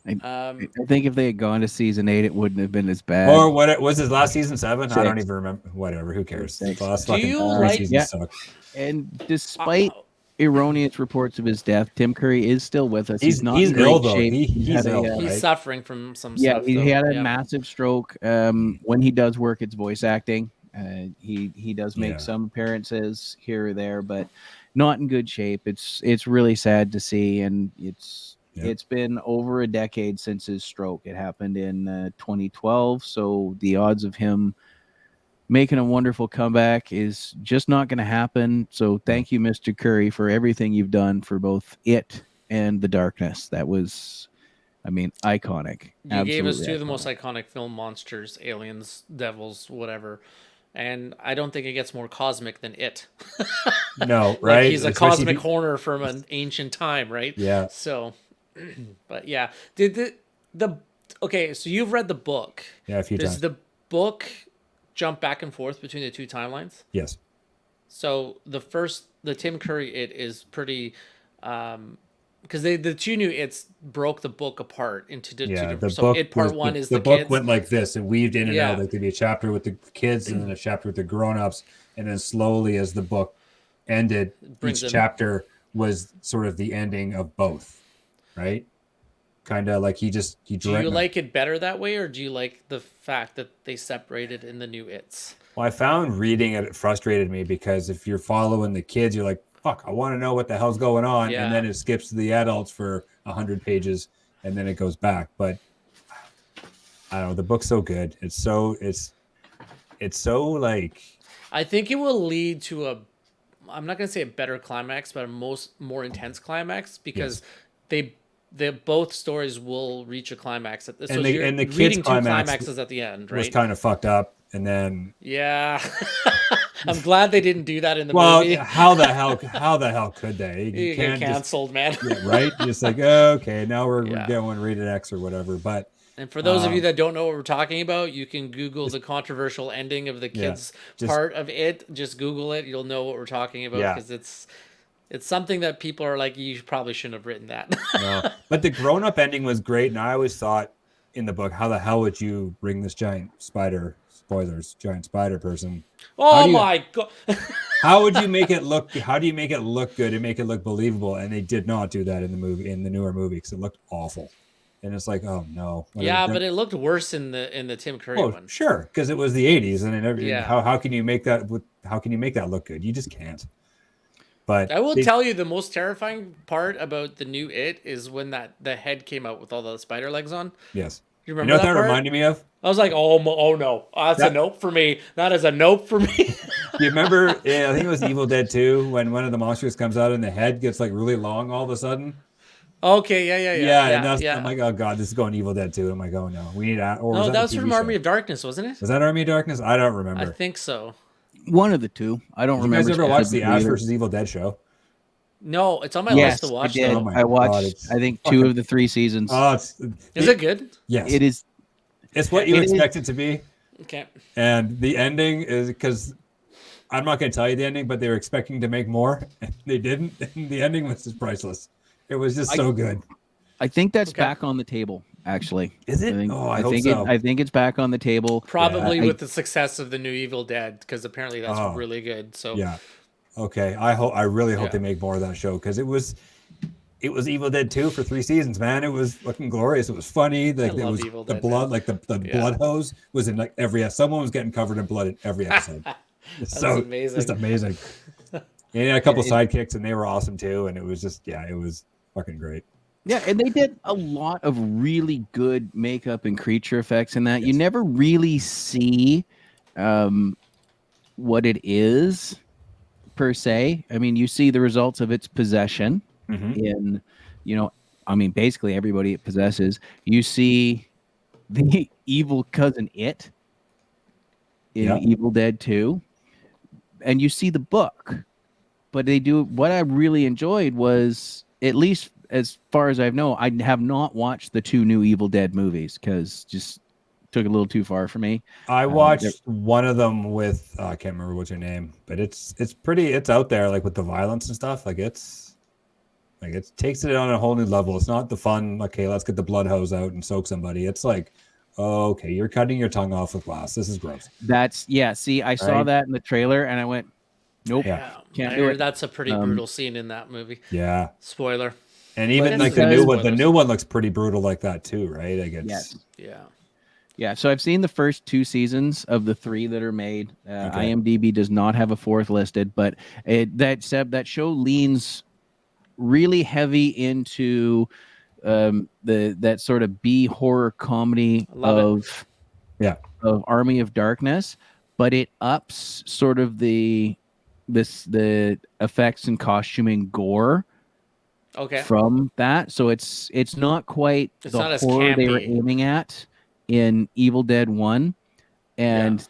I think if they had gone to season 8, it wouldn't have been as bad. Or what was his last season 7? I don't 6. even remember. Whatever. Who cares? Six. The last Do fucking you 3 like- seasons Yeah. suck. And despite erroneous reports of his death, Tim Curry is still with us. He's not in great ill, though. shape. He's had ill. a, He's right? suffering from some yeah, stuff. he though. had a Yeah. massive stroke. When he does work, it's voice acting. He does make Yeah. some appearances here or there, but not in good shape. It's really sad to see, and it's been over a decade since his stroke. It happened in 2012, so the odds of him making a wonderful comeback is just not going to happen. So thank you, Mr. Curry, for everything you've done for both it and The Darkness. That was, I mean, iconic. You gave us Absolutely two of the iconic. most iconic film monsters: aliens, devils, whatever. and I don't think it gets more cosmic than It. No, Like right? he's a Especially if cosmic you- horror from an ancient time, right? Yeah. So, but yeah, did the okay? So you've read the book. Yeah, a few Does times. the book jump back and forth between the two timelines? Yes. So the Tim Curry It is pretty, because the two new It's broke the book apart into two Yeah, different. the So book It part was, one the, is the the book kids. went like this. It weaved in and Yeah. out. Like there'd be a chapter with the kids and then a chapter with the grown-ups, and then slowly as the book ended, Brings each them- chapter was sort of the ending of both, right? Kind of like he Do you direct- like it better that way, or do you like the fact that they separated in the new It's? Well, I found reading it frustrated me because if you're following the kids, you're like, fuck, I want to know what the hell's going on. Yeah. And then it skips to the adults for 100 pages and then it goes back. But I don't know. The book's so good. It's so like, I think it will lead to a. I'm not gonna say a better climax, but a more intense climax because they both stories will reach a climax at this. And So the- you're and the kids' reading two climax climaxes at the end, was right? kind of fucked up. And then, Yeah, I'm glad they didn't do that in the well, movie. how the hell could they? You get can't just, canceled, man. yeah, right? Just like, okay, now we're Yeah. going rated X or whatever. But And for those of you that don't know what we're talking about, you can Google the controversial ending of the Yeah, kids just- part of It. Just Google it; you'll know what we're talking about Yeah. because it's something that people are like, you probably shouldn't have written that. no. But the grown-up ending was great, and I always thought in the book, how the hell would you bring this giant spider? Spoilers, giant spider person. Oh do you- my god! How would you make it look? How do you make it look good and make it look believable? And they did not do that in the movie, in the newer movie, because it looked awful. And it's like, oh no. Yeah, but it looked worse in the Tim Curry oh, one. sure, because it was the '80s, and Yeah. how can you make that? How can you make that look good? You just can't. But I will tell you the most terrifying part about the new It is when the head came out with all the spider legs on. yes, You you remember know what that that part? reminded me of? I was like, oh no, that's a That- nope for me. That is a nope for me. Do you remember? Yeah, I think it was Evil Dead 2 when one of the monsters comes out and the head gets like really long all of a sudden. Okay, yeah. and that's, I'm like, oh god, this is going Evil Dead 2. I'm like, oh no, we need. Or No, was that was the from TV Army show? of Darkness, wasn't it? Was that Army of Darkness? I don't I remember. think so. One of the two. I don't You remember. guys ever watched the specifically Ash either. versus Evil Dead show? No, it's on my Yes, list to watch. I did. Oh Though. my I watched. God, it's I think fucking- 2 of the 3 seasons. Oh, it's Is it good? yes, It is. It's what you it is- expect it to be, Okay. and the ending is because I'm not going to tell you the ending, but they were expecting to make more, and they didn't. And the ending was just priceless. It was just so good. I think that's Okay. back on the table. Actually, Is it? I think, Oh, I hope think so. I think it's back on the table. Probably I- with the success of the new Evil Dead, because apparently that's Oh. really good. So Yeah. Okay. I really hope Yeah. they make more of that show because it was Evil Dead 2 for 3 seasons, man. It was fucking glorious. It was funny. Like it love was Evil the Dead, blood, man. like the Yeah. blood hose was in like someone was getting covered in blood in every episode. It's That's amazing. Just amazing. And he had a couple sidekicks and they were awesome too. And it was just, yeah, it was fucking great. Yeah, and they did a lot of really good makeup and creature effects in that. You Yes. never really see what it is per se. I mean, you see the results of its possession in, I mean, basically everybody it possesses. You see the evil cousin It in Yeah. Evil Dead 2, and you see the book. But they do what I really enjoyed was, at least as far as I know, I have not watched the 2 new Evil Dead movies because just took it a little too far for me. I watched one of them with I can't remember what's her name, but it's out there, like with the violence and stuff. Like it takes it on a whole new level. It's not the fun, okay, let's get the blood hose out and soak somebody. It's like, oh, okay, you're cutting your tongue off with glass. This is gross. See, I saw Right. that in the trailer and I went, nope. Yeah. Can't I do hear it. that's a pretty brutal scene in that movie. Yeah. Spoiler. And even But like the it's- new one, the spoilers. new one looks pretty brutal like that too, right? Like it's Yes. Yeah. Yeah, so I've seen the first 2 seasons of the 3 that are made. Okay. IMDb does not have a 4th listed, but that show leans really heavy into that sort of B horror comedy Love of Army of Darkness, but it ups sort of the effects and costuming gore Okay. from that. So it's not quite It's the not as horror they were campy. aiming at in Evil Dead 1. And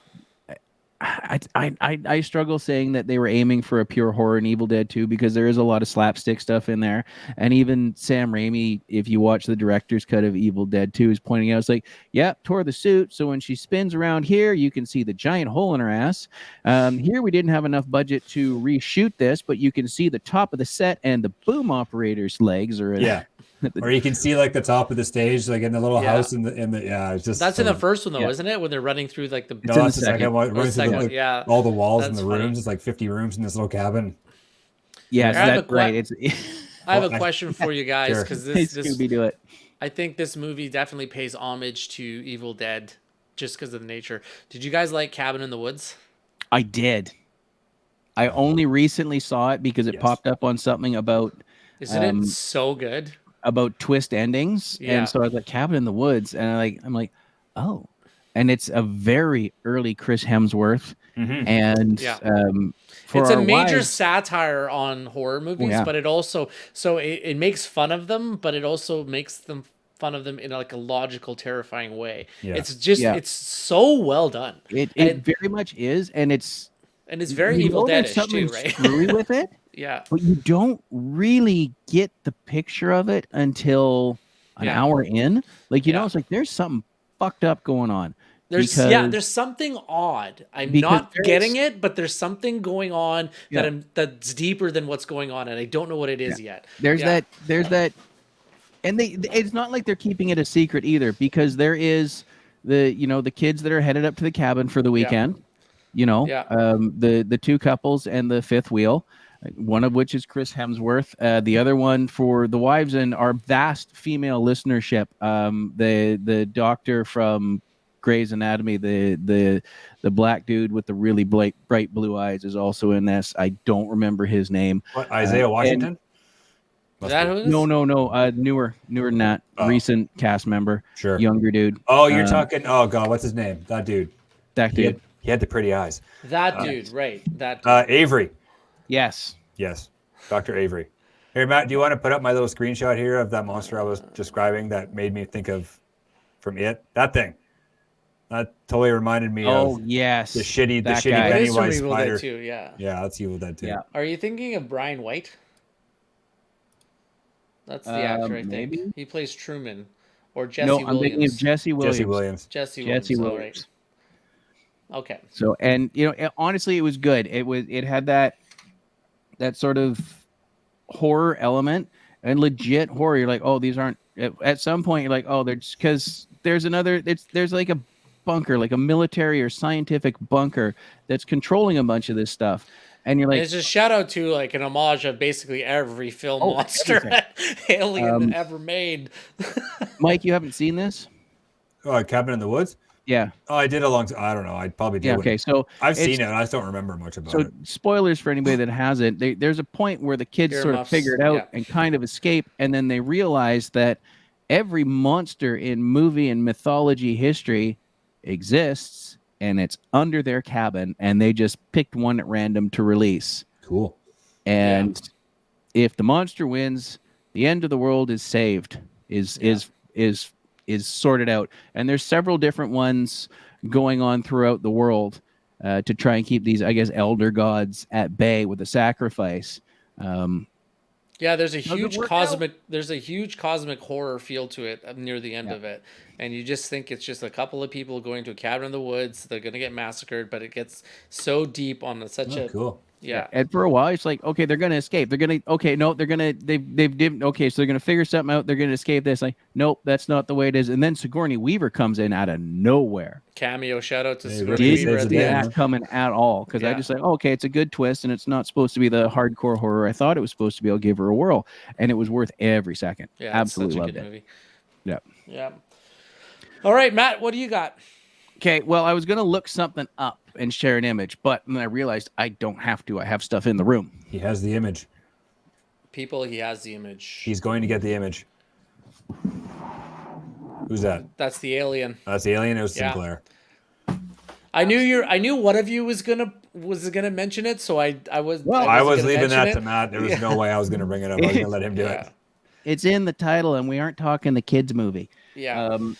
I struggle saying that they were aiming for a pure horror in Evil Dead 2 because there is a lot of slapstick stuff in there. And even Sam Raimi, if you watch the director's cut of Evil Dead 2, is pointing out, it's like, yeah, tore the suit. So when she spins around here, you can see the giant hole in her ass. Here we didn't have enough budget to reshoot this, but you can see the top of the set and the boom operator's legs are Yeah. Or you can see like the top of the stage, like in the little house in the yeah. It's just that's in the first one though, yeah. isn't it? When they're running through like the in no, the that's the second second. one. Running through second, like, yeah. all the walls in That's the funny. rooms. It's like 50 rooms in this little cabin. Yes, I have that's a right. It's I have Well, a question for you guys Sure. because hey, this Scooby do it. I think this movie definitely pays homage to Evil Dead just because of the nature. Did you guys like Cabin in the Woods? I did. I only recently saw it because it Yes. popped up on something about Isn't it so good? twist endings, Yeah. and so I was like Cabin in the Woods, and I'm like, oh, and it's a very early Chris Hemsworth, and Yeah. for It's a our major wives- satire on horror movies, yeah. but it also it makes fun of them, but it also makes them fun of them in like a logical, terrifying way. Yeah. It's just Yeah. it's so well done, it and- very much is, and it's very you Evil know there's Dead-ish something too, right? screwy with it, Yeah, but you don't really get the picture of it until an Yeah. hour in. Like you know, Yeah. it's like there's something fucked up going on. there's Because- there's something odd. I'm because not there getting is- it, but there's something going on Yeah. that's deeper than what's going on, and I don't know what it is yet. There's Yeah. that, and it's not like they're keeping it a secret either, because there is the kids that are headed up to the cabin for the weekend, Yeah. the two couples and the fifth wheel, one of which is Chris Hemsworth, the other one for the wives and our vast female listenership, the doctor from Grey's Anatomy, the black dude with the really bright blue eyes is also in this. I don't remember his name. What, Isaiah Washington? Is Must that be. who it is? No, newer than that. Oh. Recent cast member, Sure. younger dude. Oh, you're talking. Oh God, what's his name? That dude. That He dude. had the pretty eyes. That dude, right? That dude. Avery. Yes. Yes, Dr. Avery. Here, Matt, do you want to put up my little screenshot here of that monster I was describing that made me think of from It? That thing. That totally reminded me Oh of yes. the shitty That Pennywise guy. That is from Pennywise Evil spider. Dead too, yeah. Yeah, that's Evil Dead too. Yeah. Are you thinking of Brian White? That's the actor, I think. maybe. He plays Truman or Jesse No, Williams. I'm thinking of Jesse Williams. Jesse Williams. Jesse Jesse Williams. Williams. All right. Okay. So, and honestly, it was good. It had that sort of horror element and legit horror. You're like, oh, these aren't. At some point, you're like, oh, they're just because there's another. There's like a bunker, like a military or scientific bunker that's controlling a bunch of this stuff, and you're And like, it's a shout out to like an homage of basically every film Oh, monster alien Um, ever made. Mike, you haven't seen this? Oh, Cabin in the Woods. Yeah. Oh, I did I don't know. I probably did. Yeah. when- Okay. So I've it's- seen it. I just don't remember much about So it. spoilers for anybody that hasn't. There's a point where the kids sort of Earmuffs, figure it out yeah. and kind of escape, and then they realize that every monster in movie and mythology history exists, and it's under their cabin, and they just picked one at random to release. Cool. And if the monster wins, the end of the world is saved. Is sorted out, and there's several different ones going on throughout the world to try and keep these, I guess, elder gods at bay with a sacrifice. Yeah, there's a Does it huge work cosmic horror feel to it near the end of it. And you just think it's just a couple of people going to a cabin in the woods, they're going to get massacred, but it gets so deep on such Oh, a cool. yeah. And for a while, it's like, okay, they're gonna escape. They're gonna okay, so they're gonna figure something out. They're gonna escape this. Like, nope, that's not the way it is. And then Sigourney Weaver comes in out of nowhere. Cameo shout out to Hey, Sigourney Ricky Didn't Weaver saves at the the see day, end. that coming at all, because I Yeah. just like, okay, it's a good twist, and it's not supposed to be the hardcore horror I thought it was supposed to be. I'll give her a whirl, and it was worth every second. Yeah, Absolutely it's such a loved good it. movie. Yeah. Yeah. All right, Matt, what do you got? Okay, well, I was gonna look something up and share an image, but then I realized I don't have to. I have stuff in the room. He has the image. People, he has the image. He's going to get the image. Who's that? That's the alien. That's the alien. It was Yeah. Sinclair. I knew one of you was gonna mention it, so I was. Well, I wasn't was gonna leaving mention that to it. Matt. There was no way I was going to bring it up. I was going to let him do Yeah. it. It's in the title, and we aren't talking the kids movie. Yeah. Uh, Yeah. Um,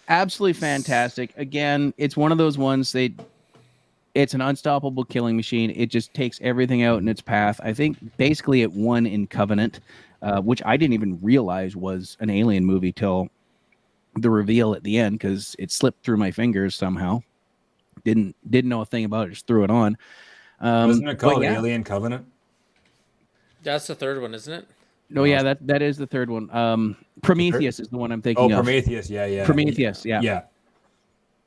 Absolutely fantastic. Again, it's one of those ones they, you know, they, they, they've, they've, they've, they've, they've, they've, they've, they've, they've, they've, they've, they've, they've, they've, they've, it's an unstoppable killing machine. It just takes everything out in its path. I think basically it won in Covenant, which I didn't even realize was an Alien movie till the reveal at the end, because it slipped through my fingers somehow. Didn't know a thing about it. Just threw it on. Wasn't it But called yeah. Alien Covenant? That's the third one, isn't it? No, yeah, that is the third one. Prometheus is the one I'm thinking Oh, of. Prometheus. Yeah. Prometheus, yeah. Yeah.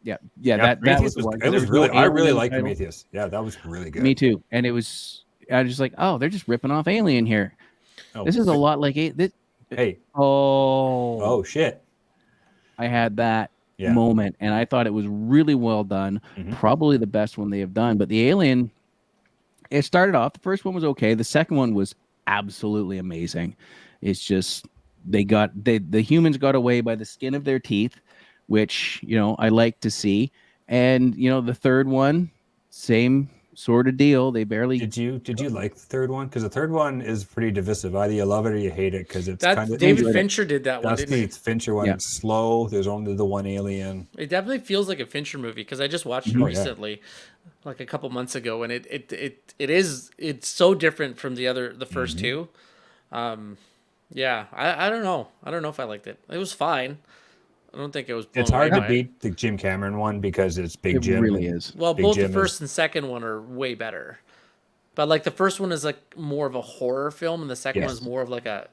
That was Prometheus the one. it 'Cause was there really no I alien really in the liked title. Prometheus. Yeah, that was really good. Me too. And I was just like, oh, they're just ripping off Alien here. Oh, This is a lot like this. Hey. Oh, shit. I had that Yeah. moment, and I thought it was really well done. Mhm. Probably the best one they have done. But the Alien, it started off. The first one was okay. The second one was absolutely amazing. It's just the humans got away by the skin of their teeth, which I like to see. And the third one, same sort of deal. They barely. Did you like the third one? Because the third one is pretty divisive. Either you love it or you hate it, because it's kind of David Fincher did that one, that's didn't because he? it's Fincher one. Yeah. It's slow. There's only the one alien. It definitely feels like a Fincher movie because I just watched it Oh, yeah. recently, like a couple months ago, and it's so different from the first two. Yeah, I don't know. I don't know if I liked it. It was fine. I don't think it was blown It's hard away to by it. beat the Jim Cameron one because it's Big It Jim. really and is. Well, Big both Jim the first and second one are way better. But like the first one is like more of a horror film, and the second one Yes. is more of like a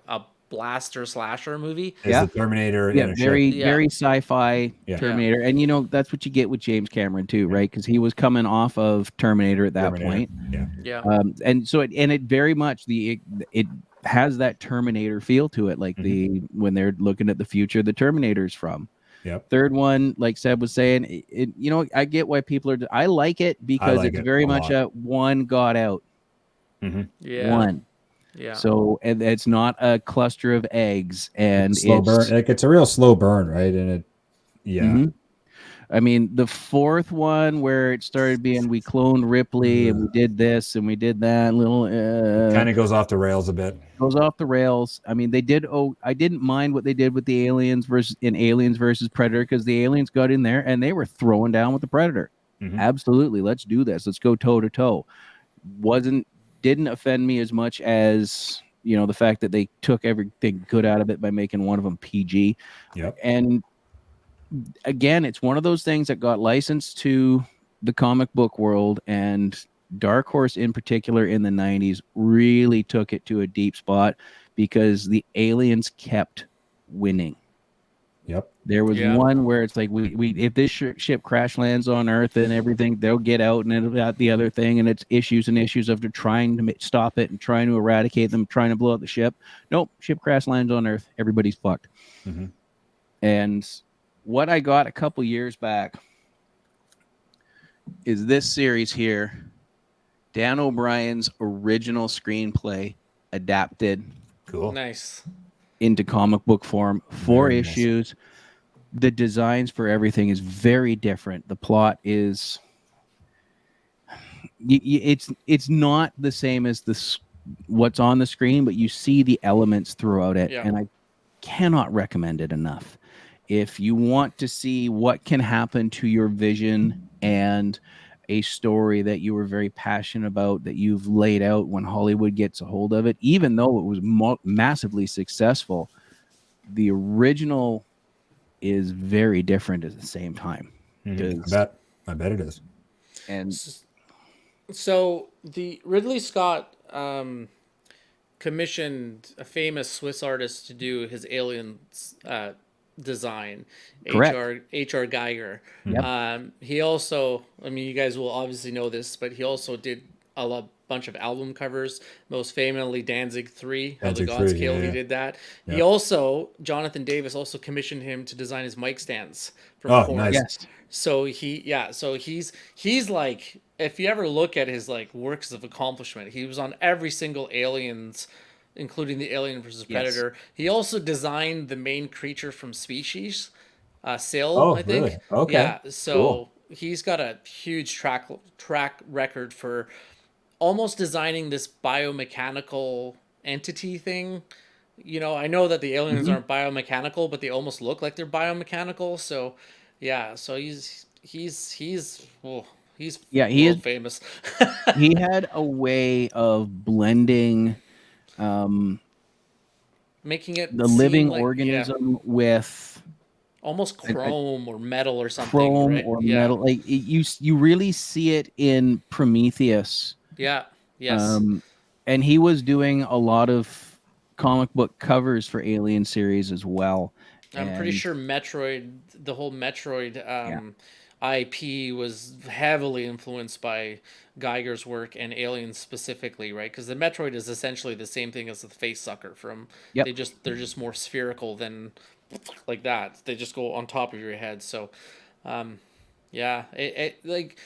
blaster slasher movie. is Yeah. the Terminator Yeah, in a very ship. Yeah. very sci-fi Yeah. Terminator, and that's what you get with James Cameron too, right? Because he was coming off of Terminator at that Terminator. point. Yeah. Yeah. And so it very much it has that Terminator feel to it, like when they're looking at the future the Terminator's from. Yep. Third one, like Seb was saying, I get why people are. I like it because like it's it very a much lot. one got out, Yeah. one. Yeah. So and it's not a cluster of eggs, and Slow burn. Like, it's a real slow burn, right? And it, yeah. Mhm. I mean, the fourth one where it started being we cloned Ripley and we did this and we did that little Kind of goes off the rails a bit. goes off the rails. I mean, they did. Oh, I didn't mind what they did with the Aliens versus Predator, because the aliens got in there and they were throwing down with the Predator. Mhm. Absolutely, let's do this. Let's go toe to toe. Didn't offend me as much as the fact that they took everything good out of it by making one of them PG. Yep. And again, it's one of those things that got licensed to the comic book world, and Dark Horse in particular in the 90s really took it to a deep spot because the aliens kept winning. Yep. There was Yeah. one where it's like we if this ship crash lands on Earth and everything, they'll get out, and it'll be out the other thing, and it's issues and issues of trying to stop it and trying to eradicate them, trying to blow up the ship. Nope, ship crash lands on Earth, everybody's fucked. Mhm. And what I got a couple years back is this series here, Dan O'Brien's original screenplay adapted Cool. Nice. into comic book form, 4 Very nice. issues. The designs for everything is very different. The plot is it's not the same as what's on the screen, but you see the elements throughout it. Yeah. And I cannot recommend it enough. If you want to see what can happen to your vision and a story that you were very passionate about, that you've laid out when Hollywood gets a hold of it, even though it was massively successful, the original is very different at the same time. Mhm. I bet it is. And So the Ridley Scott commissioned a famous Swiss artist to do his aliens design, Correct. H.R. Geiger. Yep. He also, I mean, you guys will obviously know this, but he also did bunch of album covers, most famously Danzig 3, How the Danzig Gods 3, Kill. yeah. He did that. Yeah. He also, Jonathan Davis also commissioned him to design his mic stands from Oh, Korn. nice. yes, So he's like, if you ever look at his like works of accomplishment, he was on every single Aliens, including the Alien versus Yes. Predator. He also designed the main creature from Species, Syl, Oh, I think. really? Okay. Yeah. So Cool. he's got a huge track record for almost designing this biomechanical entity thing. I know that the aliens aren't biomechanical, but they almost look like they're biomechanical. So, yeah. So he's oh, He's Yeah, he world is. famous. He had a way of blending Making it the seem living like, yeah, organism with almost a chrome or metal or something, chrome right? or Yeah. metal. Like you really see it in Prometheus. Yeah. Yes. Um, and he was doing a lot of comic book covers for Alien series as well. I'm pretty And sure Metroid, the whole Metroid yeah, IP was heavily influenced by Geiger's work and Aliens specifically, right? Because the Metroid is essentially the same thing as the face sucker from yep. they're just more spherical than like that. They just go on top of your head. So yeah, it like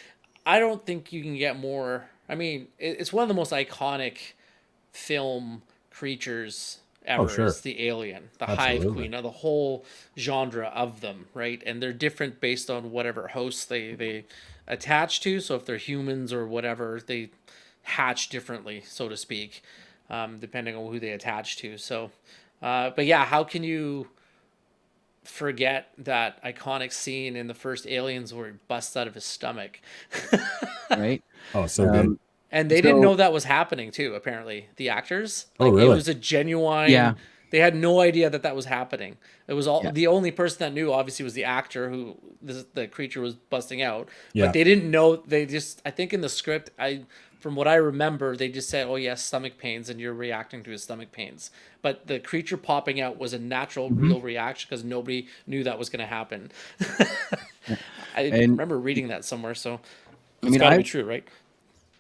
I don't think you can get more. I mean, it's one of the most iconic film creatures Oh, ever sure. is the alien, the hive Absolutely. queen, or the whole genre of them, right? And they're different based on whatever hosts they attach to. So if they're humans or whatever, they hatch differently, so to speak, depending on who they attach to. So, but yeah, how can you forget that iconic scene in the first Aliens where he busts out of his stomach? Right. Oh, so good. And they didn't So know that was happening too, apparently. The actors, Oh, like it really? was a genuine, yeah, they had no idea that that was happening. It was all yeah. the only person that knew obviously was the actor who the creature was busting out, but Yeah. they didn't know. They just, I think in the script, I from what I remember, they just said, "Oh yes, stomach pains," and you're reacting to his stomach pains. But the creature popping out was a natural, Hmm. real reaction because nobody knew that was going to happen. I And remember reading that somewhere, so I it's mean, got to be true, right?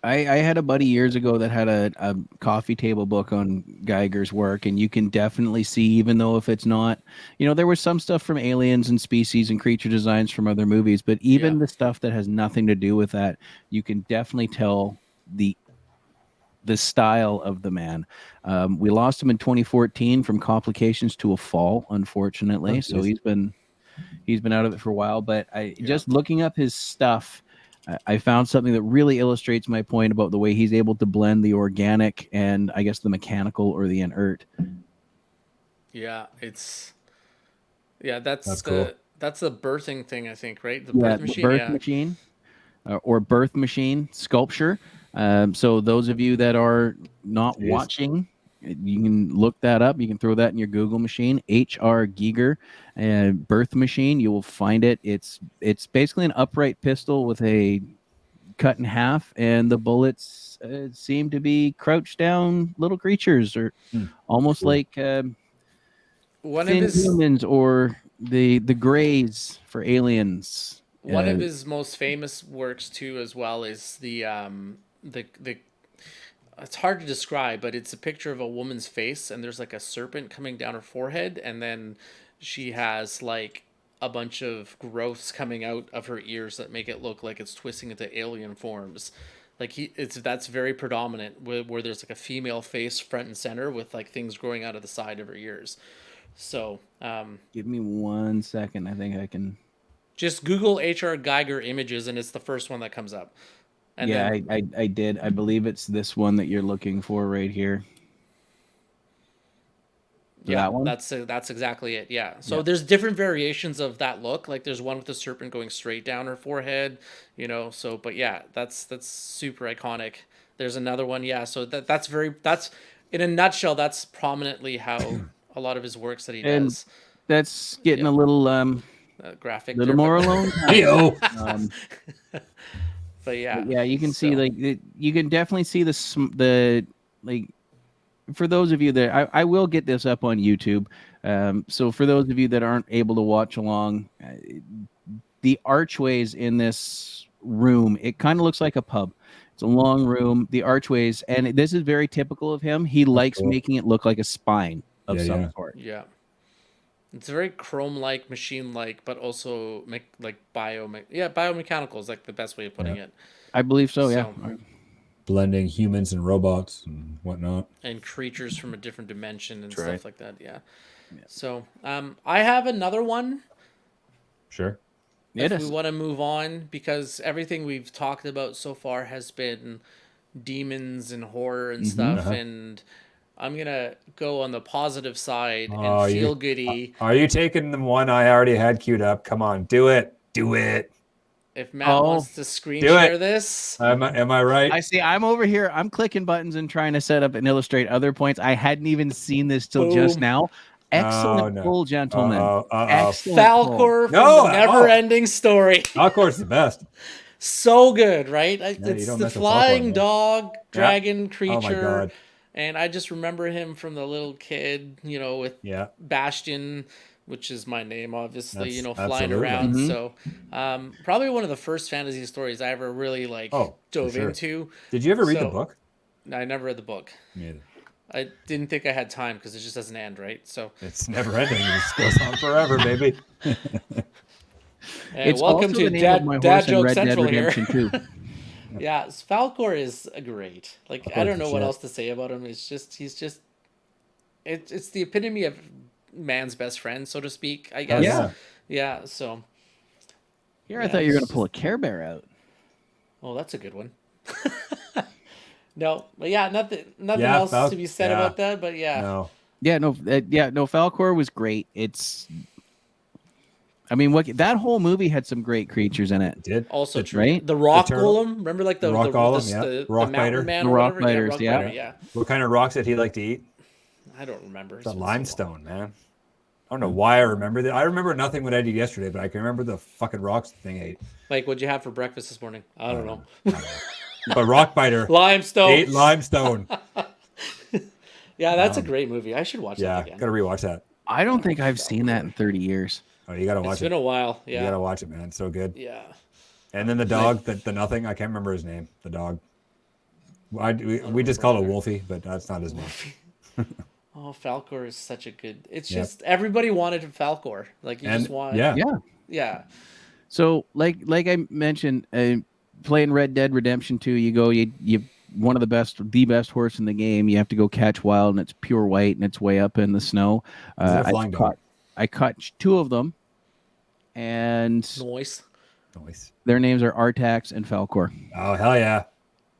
I had a buddy years ago that had a coffee table book on Geiger's work, and you can definitely see, even though if it's not, there was some stuff from Aliens and Species and creature designs from other movies, but Yeah. even the stuff that has nothing to do with that, you can definitely tell the style of the man. We lost him in 2014 from complications to a fall, Oh, unfortunately. So geez. he's been out of it for a while. But I Yeah. just looking up his stuff, I found something that really illustrates my point about the way he's able to blend the organic and I guess the mechanical or the inert. Yeah, it's yeah, that's That's cool. the birthing thing, I think, right? The Yeah, birth the machine, birth yeah. machine or birth machine sculpture. So those of you that are not Jeez. watching, you can look that up. You can throw that in your Google machine, H.R. Giger, birth machine. You will find it. It's basically an upright pistol with a cut in half, and the bullets seem to be crouched down little creatures, or Hmm. almost Cool. like One of thin his humans, or the Greys for Aliens. one of his most famous works too as well is the it's hard to describe, but it's a picture of a woman's face and there's like a serpent coming down her forehead and then she has like a bunch of growths coming out of her ears that make it look like it's twisting into alien forms. Like it's that's very predominant where there's like a female face front and center with like things growing out of the side of her ears. So Give me 1 second. I think I can. just Google H.R. Geiger images and it's the first one that comes up. And Yeah, then I did. I believe it's this one that you're looking for right here. yeah, That one. that's exactly it. Yeah. So Yeah. there's different variations of that look. Like there's one with the serpent going straight down her forehead, So but yeah, that's super iconic. There's another one, yeah. So that's in a nutshell, that's prominently how a lot of his works that he And does. that's getting Yep. a Graphic little there, but more alone time. Hey-o. Um, but but yeah. yeah, you can see So you can definitely see the like for those of you that I will get this up on YouTube. So for those of you that aren't able to watch along, the archways in this room, it kind of looks like a pub. It's a long room, the archways, and this is very typical of him. He That's likes cool. making it look like a spine of Yeah, some yeah. sort. yeah. It's very chrome-like, machine-like, but also biomechanical is like the best way of putting Yeah. it. I believe so. Yeah. So Blending humans and robots and whatnot. and creatures from a different dimension and That's right. stuff like that. Yeah. So I have another one Sure. It if we is. want to move on because everything we've talked about so far has been demons and horror and stuff, Uh-huh. and I'm gonna go on the positive side Oh, and feel goody. Are you taking the one I already had queued up? Come on, do it. Do it. if Matt Oh, wants to screen do it. share this. Am I right? I see. I'm over here. I'm clicking buttons and trying to set up and illustrate other points. I hadn't even seen this till just Boom. now. Excellent no. pull, gentlemen. Uh-oh. Excellent pull. Falcor from No, the Never-Ending Story. Falcor's the best. So good, right? you It's don't the mess with Falcor, flying man. dog, dragon creature. Oh my god. And I just remember him from the little kid, with Yeah. Bastion, which is my name, obviously, That's- flying absolutely. around. Mhm. So, probably one of the first fantasy stories I ever really Oh, for dove sure. into. Did you ever read the So- book? I never read the book. Me either. I didn't think I had time because it just doesn't end, right? So, It's never ending. It just goes on forever, baby. and It's welcome also to the name of my horse in Joke Red Dead Central here. Redemption 2. Yeah, Falcor is great. I Falcor's don't know the what shit. else to say about him. It's the epitome of man's best friend, so to speak, I guess. yeah. Yeah, so. Here, I Yeah, thought you were it's going to pull a Care Bear out. Oh, that's a good one. No, but yeah, nothing Yeah, else to be said yeah. about that, but yeah. No. No, Falcor was great. That whole movie had some great creatures in it. It did. Also The- true. right? The rock turtle. golem, remember like the Rock the, golem, the, yeah. the, Rock the biter. mountain man The or rock whatever? biters, rock yeah. biter, yeah. What kind of rocks did he like to eat? I don't remember. The It's been so limestone, man. I don't know why I remember that. I remember nothing what I did yesterday, but I can remember the fucking rocks the thing ate. long. Like, what'd you have for breakfast this morning? I don't know. But Rockbiter Limestone. ate limestone. Yeah, that's a great movie. I should watch Yeah, that again. gotta rewatch that. I don't think I've seen that in 30 years. Oh, you gotta It's watch been it. a while. You Yeah. gotta watch it, man. It's so good. Yeah. And then the dog, the nothing. I can't remember his name. The dog. We just call it Wolfie, but that's not his name. Oh, Falcor is such a good. It's Yep. just everybody wanted Falcor. Like you And just want. yeah, Yeah. Yeah. So, like I mentioned, playing Red Dead Redemption 2, you one of the best horse in the game. You have to go catch wild, and it's pure white, and it's way up in the snow. Is it a flying dog? I caught two of them, and Noise. Nice. their names are Artax and Falcor. Oh hell yeah!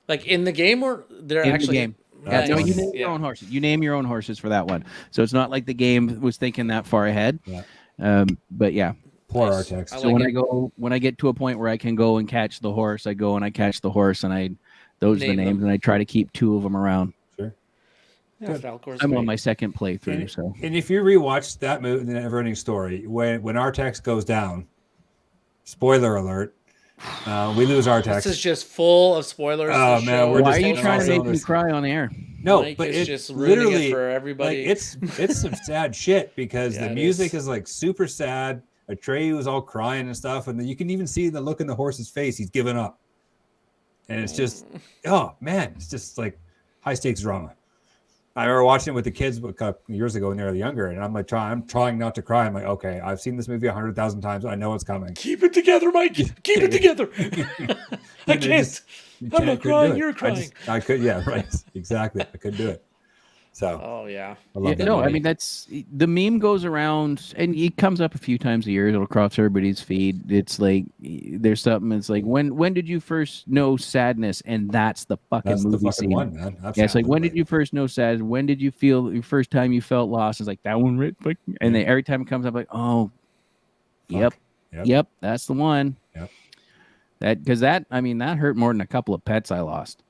Like in the game, or they're In the actually game. Nice. No, you name Yeah. your own horses. You name your own horses for that one. So it's not like the game was thinking that far ahead. Yeah. But yeah. Poor Nice. Artex. I So like when I get to a point where I can go and catch the horse, I go and I catch the horse, and those are the Name them. names, and I try to keep two of them around. Sure. Yeah, Good. Falcor's I'm great. on my second playthrough, And, so and if you rewatch that movie, The Neverending Story, when Artex goes down, spoiler alert, we lose Artex. This is just full of spoilers. Oh, for man, show. we're why just are you on trying all to make me cylinders. cry on the air? No, Mike but is it's just ruining it literally for everybody. Like, it's some sad shit because Yeah, the it music is. is like super sad. Atreyu was all crying and stuff, and then you can even see the look in the horse's face. He's given up, and it's just, oh man, it's just like high stakes drama. I remember watching it with the kids a couple years ago when they were younger, and I'm trying not to cry. I'm like, okay, I've seen this movie 100,000 times. I know it's coming. Keep it together, Mike. Keep it together. I And it can't. just- you I'm not couldn't do crying. it. You're crying. I could, yeah, right, exactly. I couldn't do it. So Oh yeah. I love that No, movie. I mean that's the meme goes around and it comes up a few times a year. It'll cross everybody's feed. It's like there's something. It's like when did you first know sadness? And that's the fucking that's the movie fucking scene. one, man. Yeah, it's like when Absolutely. did you first know sad? When did you feel the first time you felt lost? It's like that one, right? Like, and then every time it comes up, like, oh, Fuck. yep, that's the one. Yep. That hurt more than a couple of pets I lost.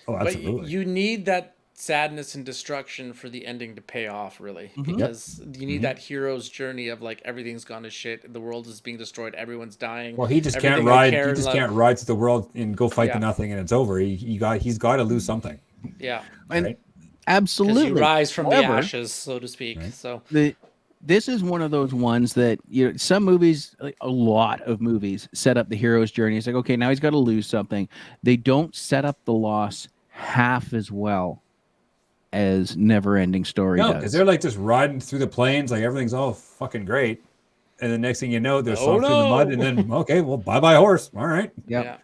Oh, But absolutely. you need that sadness and destruction for the ending to pay off, really, because you need that hero's journey of like everything's gone to shit, the world is being destroyed, everyone's dying. Well, he just can't everything I ride. care He and just love- can't ride to the world and go fight Yeah. the nothing, and it's over. He's got to lose something. Yeah, And Right? because absolutely, you rise from the However, ashes, so to speak. Right. So this is one of those ones that some movies, like a lot of movies, set up the hero's journey. It's like, okay, now he's got to lose something. They don't set up the loss half as well as Never-Ending Story No, does. because they're like just riding through the plains, like everything's all fucking great, and the next thing you know, they're Oh, soft through the mud, no. and then okay, well, bye bye horse. All right. Yep. yeah,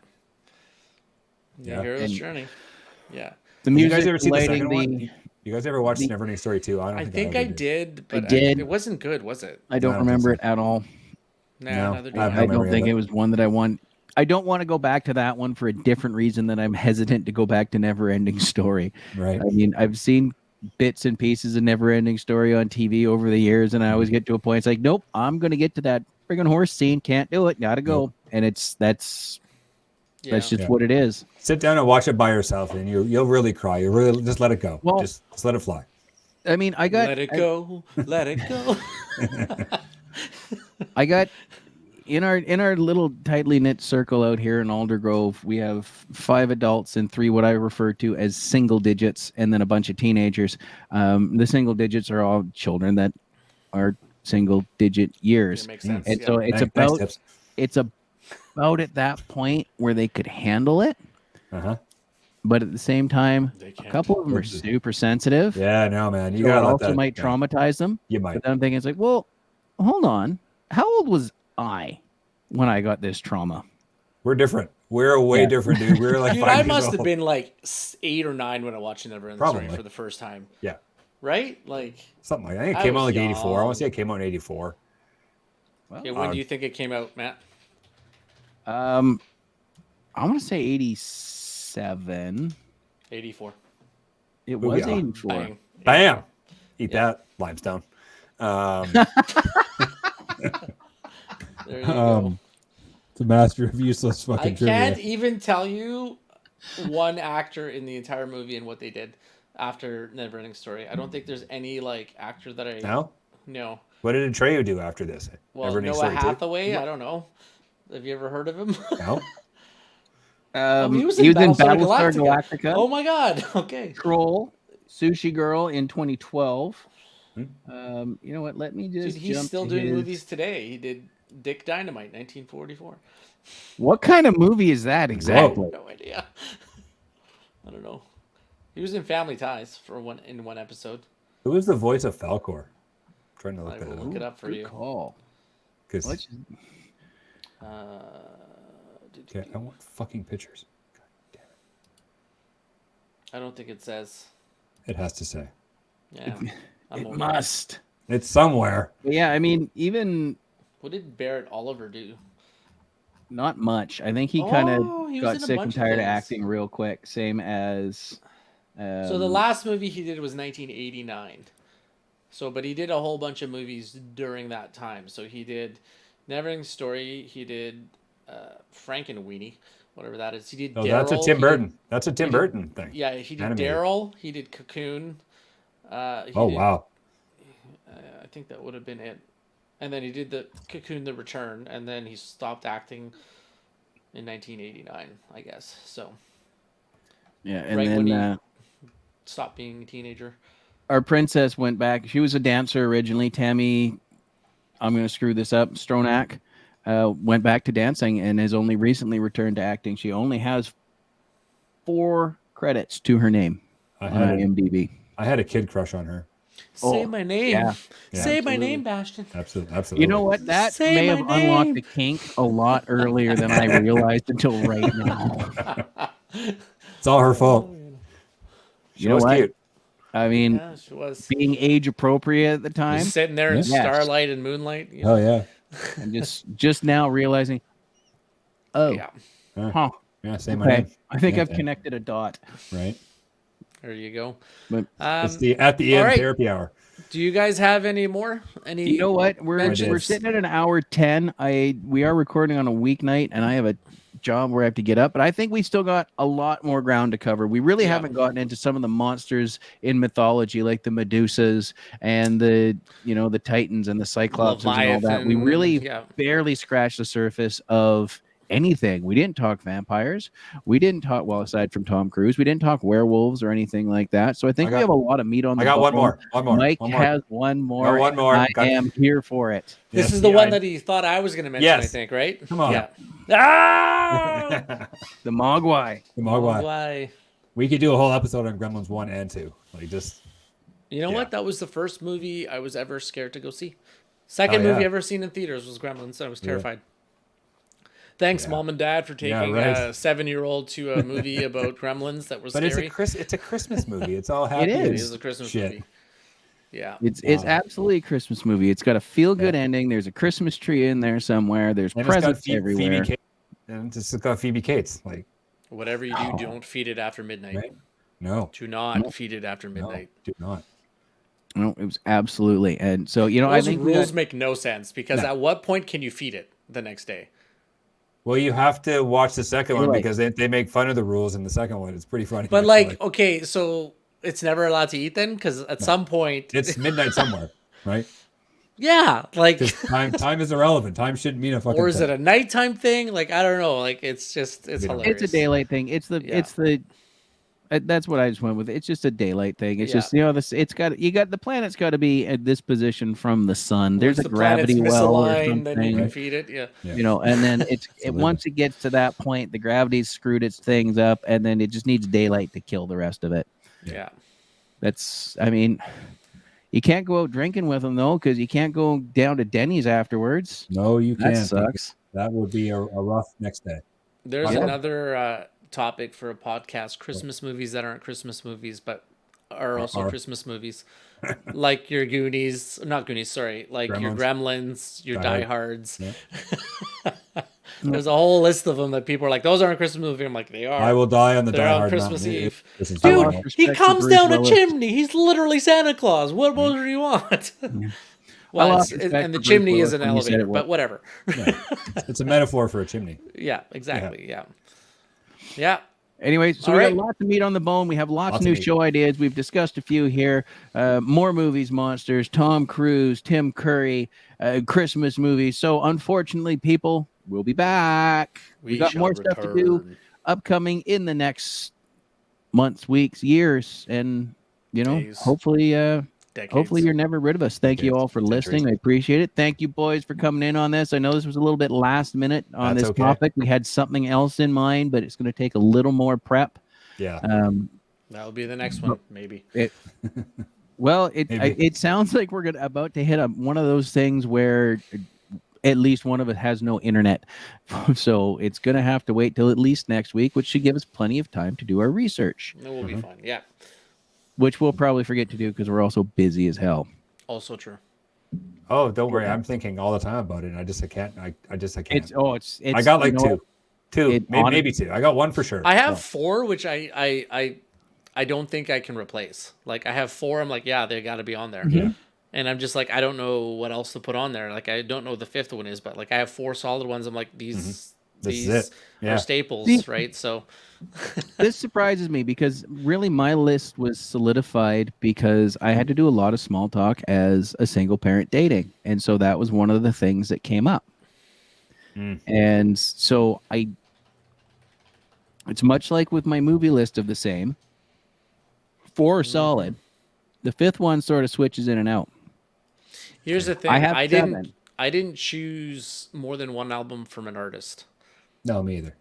Yeah. hero's And- journey. Yeah, The You music, guys ever see the lighting, second one? You guys ever watched Neverending Story 2? I think I did, but did. it wasn't good, was it? I don't I don't think remember so. it at all. Nah, No, neither do I have I. no I don't memory think of it. it was one that I want. I don't want to go back to that one for a different reason than I'm hesitant to go back to Never-Ending Story. Right. I mean, I've seen bits and pieces of Never-Ending Story on TV over the years, and I always get to a point. It's like, nope, I'm going to get to that friggin' horse scene. Can't do it. Gotta go. and that's Yeah. just Yeah. what it is. Sit down and watch it by yourself, and you'll really cry. You really just let it go. Well- just let it fly. I mean, I got Let it go. Let it go. I got in our little tightly knit circle out here in Aldergrove, we have 5 adults and 3 what I refer to as single digits, and then a bunch of teenagers. The single digits are all children that are single digit years, It makes sense. and Yeah. so it's Thanks, about tips. it's about at that point where they could handle it, Uh-huh. but at the same time, They a can't. couple of them are super sensitive. Yeah, no, man. You So it gotta let also that. might yeah, traumatize them. You might. But then I'm thinking, it's like, well, hold on. How old was I when I got this trauma? We're different. We're way Yeah. different, dude. We're like Dude, 5 I years must have old. been like 8 or 9 when I watched Never Ending Story Probably. for the first time. Yeah, Right? Like, something like that. I think it I came out was like 84. I want young. to say it came out in 84. okay, when do you think it came out, Matt? I want to say 87. 84. It was Booyah. 84. Bang. Bam! Eat Yeah. that, limestone. There you go. The master of useless I fucking can't even tell you one actor in the entire movie and what they did after Neverending Story. I don't think there's any like actor that I No? know. What did Atreyu do after this? Well, Neverending Noah Story too? Hathaway. I don't know. Have you ever heard of him? No? He was he in was in Battlestar Battlestar Galactica. Oh my god. Okay. Troll, Sushi Girl in 2012. Hmm. You know what? Let me Dude, just he's jump still to doing his- movies today. He did Dick Dynamite, 1944. What kind of movie is that exactly? No idea. I don't know. He was in Family Ties for one episode. Who was the voice of Falcor? I'm trying to I look that will up. look it up for Good you. call. 'Cause- Let's- okay, I want fucking pictures. I don't think it says. It has to say. Yeah. I'm It over must. It's somewhere. But yeah, I mean, even What did Barrett Oliver do? not much. I think he kind Oh, he of was got in a sick bunch and of tired of things. acting real quick. Same as. So the last movie he did was 1989. So, but he did a whole bunch of movies during that time. So he did Neverending Story. He did Frankenweenie, whatever that is. He did. Oh, Daryl. that's a Tim He Burton. That's a Tim he did- Burton thing. Yeah, he did Animated. Daryl. He did Cocoon. He Oh, did- wow. I think that would have been it. And then he did the Cocoon: The Return, and then he stopped acting in 1989, I guess. So Yeah, and right when then he stopped being a teenager. our princess went back. She was a dancer originally. Tammy, I'm going to screw this up. Stronach went back to dancing and has only recently returned to acting. She only has 4 credits to her name I on had, IMDb. I had a kid crush on her. Say Oh, my name. yeah. Yeah, Say my absolutely. name, Bastion. Absolutely. You know what? That Say may my have unlocked name. the kink a lot earlier than I realized until right now. It's all her fault. She You know was what? cute. I mean, Yeah, she was. being age appropriate at the time, Just sitting there in Yes. starlight and moonlight. You know? Oh, yeah. and just now realizing, oh, Yeah. huh, Yeah, say my okay. name. I think Yeah, I've Dan. connected a dot. Right? There you go. But It's the at the all end right. therapy hour. Do you guys have any more? Any? you know what? We're mentions? sitting at an hour 10. We are recording on a weeknight, and I have a job where I have to get up. But I think we still got a lot more ground to cover. We really Yeah. haven't gotten into some of the monsters in mythology, like the Medusas and the Titans and the Cyclops and all that. We Leviathan, really yeah. barely scratched the surface of anything. We didn't talk vampires. We didn't talk, well, aside from Tom Cruise, we didn't talk werewolves or anything like that. So I think I got- we have a lot of meat on the I got one bone. more. One more. Mike one more. has one more. one more. I Got- am here for it. This Yes, is the yeah, one I- that he thought I was going to mention, Yes. I think, right? Come on. Yeah. Ah! The Mogwai. The Mogwai. Why? We could do a whole episode on Gremlins 1 and 2. Like, just. You know Yeah. what? That was the first movie I was ever scared to go see. Second Oh, yeah. movie ever seen in theaters was Gremlins. I was terrified. Thanks, Yeah. Mom and Dad, for Yeah, taking right. a 7-year-old to a movie about gremlins that was But scary. it's a Christmas movie. It's all happy. is. It and is a Christmas shit. movie. Yeah. It's Wow. absolutely a Christmas movie. It's got a feel good ending. There's a Christmas tree in there somewhere. There's And it's got presents Phoebe everywhere. Cates. And it's got Phoebe Cates. Like, Whatever you do, don't feed it after midnight. right? No. Do not No. feed it after No. midnight. Do not. No, it was absolutely. And so, I Those think we rules got, make no sense because No. at what point can you feed it the next day? Well, you have to watch the second one Daylight. because they make fun of the rules in the second one. It's pretty funny. But actually. like, okay, so it's never allowed to eat then, because at some point, it's midnight somewhere, right? yeah, like, Because time is irrelevant. Time shouldn't mean a fucking or is it thing. a nighttime thing? Like, I don't know. Like, it's just it's We don't know. hilarious. It's a daylight thing. It's the that's what I just went with. It's just a daylight thing. It's Yeah. just the planet's got to be at this position from the sun. There's Once a the planet's gravity well or misaligned, then you can something, feed it. Yeah. Yeah. you know. And then a once it gets to that point, the gravity's screwed its things up, and then it just needs daylight to kill the rest of it. Yeah. I mean, you can't go out drinking with them though, because you can't go down to Denny's afterwards. No, you That can't. sucks. That would be a rough next day. There's Yeah. another topic for a podcast: Christmas movies that aren't Christmas movies, but are also Are. Christmas movies, like your Goonies, not Goonies, sorry, like your Gremlins, your Die Die Hards. Yeah. There's a whole list of them that people are like, those aren't a Christmas movie. I'm like, they are. I will die on the They're Die on Hard Christmas mountain. Eve. This is I Dude, lost horrible. he respect for comes Bruce down a Willis. chimney. He's literally Santa Claus. What more do you want? Well, lost it's, respect and the for Bruce chimney is Willis an when you said elevator, it but whatever. Yeah. It's a metaphor for a chimney. Yeah, exactly. Yeah. Yeah. Anyway, so All we right. got lots of meat on the bone. We have lots Lots of of new meat. show ideas. We've discussed a few here. More movies, monsters, Tom Cruise, Tim Curry, Christmas movies. So unfortunately, people, we'll be back. We got shall more stuff to do return. upcoming in the next months, weeks, years, and Days. hopefully Decades. hopefully you're never rid of us. Thank you Decades, all for centuries. listening. I appreciate it. Thank you, boys, for coming in on this. I know this was a little bit last minute on That's this okay. topic. We had something else in mind, but it's going to take a little more prep. Yeah. That'll be the next one, maybe. Well, Maybe. it sounds like we're about to hit one of those things where at least one of us has no internet. So it's going to have to wait till at least next week, which should give us plenty of time to do our research, It will be fine. Yeah. which we'll probably forget to do because we're also busy as hell. Also true. Oh, don't worry. I'm thinking all the time about it. And I can't. I can't. It's I got like you know, two, it- maybe two. I got one for sure. I have So, 4, which I don't think I can replace. Like, I have 4. I'm like, yeah, they got to be on there. Yeah. And I'm just like, I don't know what else to put on there. Like, I don't know what the 5th one is, but like, I have 4 solid ones. I'm like, This these is it. Yeah. are staples, See- right? So This surprises me because really my list was solidified because I had to do a lot of small talk as a single parent dating. And so that was one of the things that came up. Mm. And so it's much like with my movie list of the same. 4 are solid. The 5th one sort of switches in and out. here's the thing. I have I 7. didn't choose more than one album from an artist. No, me either.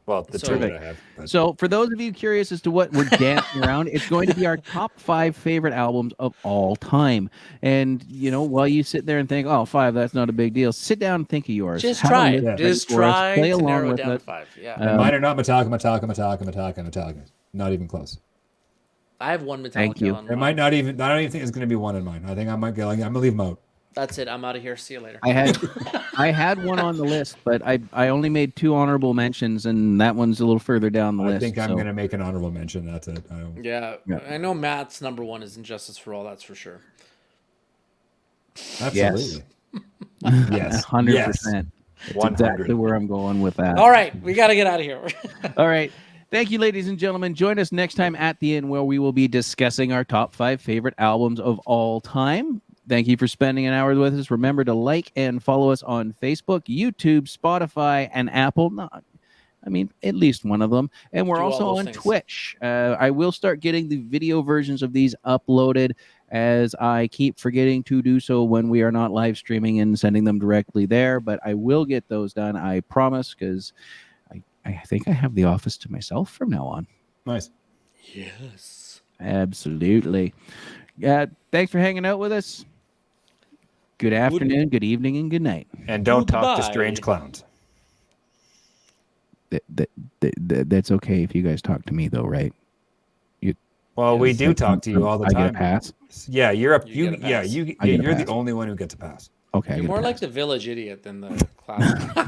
Well, the So- two that I have. But So for those of you curious as to what we're dancing around, it's going to be our top 5 favorite albums of all time. And while you sit there and think, "Oh, 5, that's not a big deal," sit down and think of yours. Just Have a try list it. ready Just for us. try Play to along narrow it with down to it. 5. Yeah. mine are not Metallica. Not even close. I have one Metallica Thank you. on I mine. might not even. I don't even think it's going to be one in mine. I think I might go. I'm going to leave them out. That's it. I'm out of here. See you later. I had one on the list, but I only made 2 honorable mentions, and that one's a little further down the I list. think I'm so- going to make an honorable mention. That's it. Yeah, Yeah. I know Matt's number 1 is Injustice for All. That's for sure. Absolutely. Yes. 100%. Yes. That's 100. exactly where I'm going with that. All right, we got to get out of here. All right. Thank you, ladies and gentlemen. Join us next time at the end where we will be discussing our top 5 favorite albums of all time. Thank you for spending an hour with us. Remember to like and follow us on Facebook, YouTube, Spotify, and Apple. At least one of them. And we're Do all also those on things. Twitch. I will start getting the video versions of these uploaded as I keep forgetting to do so when we are not live streaming and sending them directly there. But I will get those done, I promise, because I think I have the office to myself from now on. Nice. Yes. Absolutely. Thanks for hanging out with us. Good afternoon, good evening, and good night. And don't talk to Goodbye. strange clowns. That's okay if you guys talk to me, though, right? Well, we do talk to you all the I get a time. pass. Yeah, you're up. You You, get a yeah, pass. you. I get a You're the pass. only one who gets a pass. Okay. I You're get a more like pass. the village idiot than the class.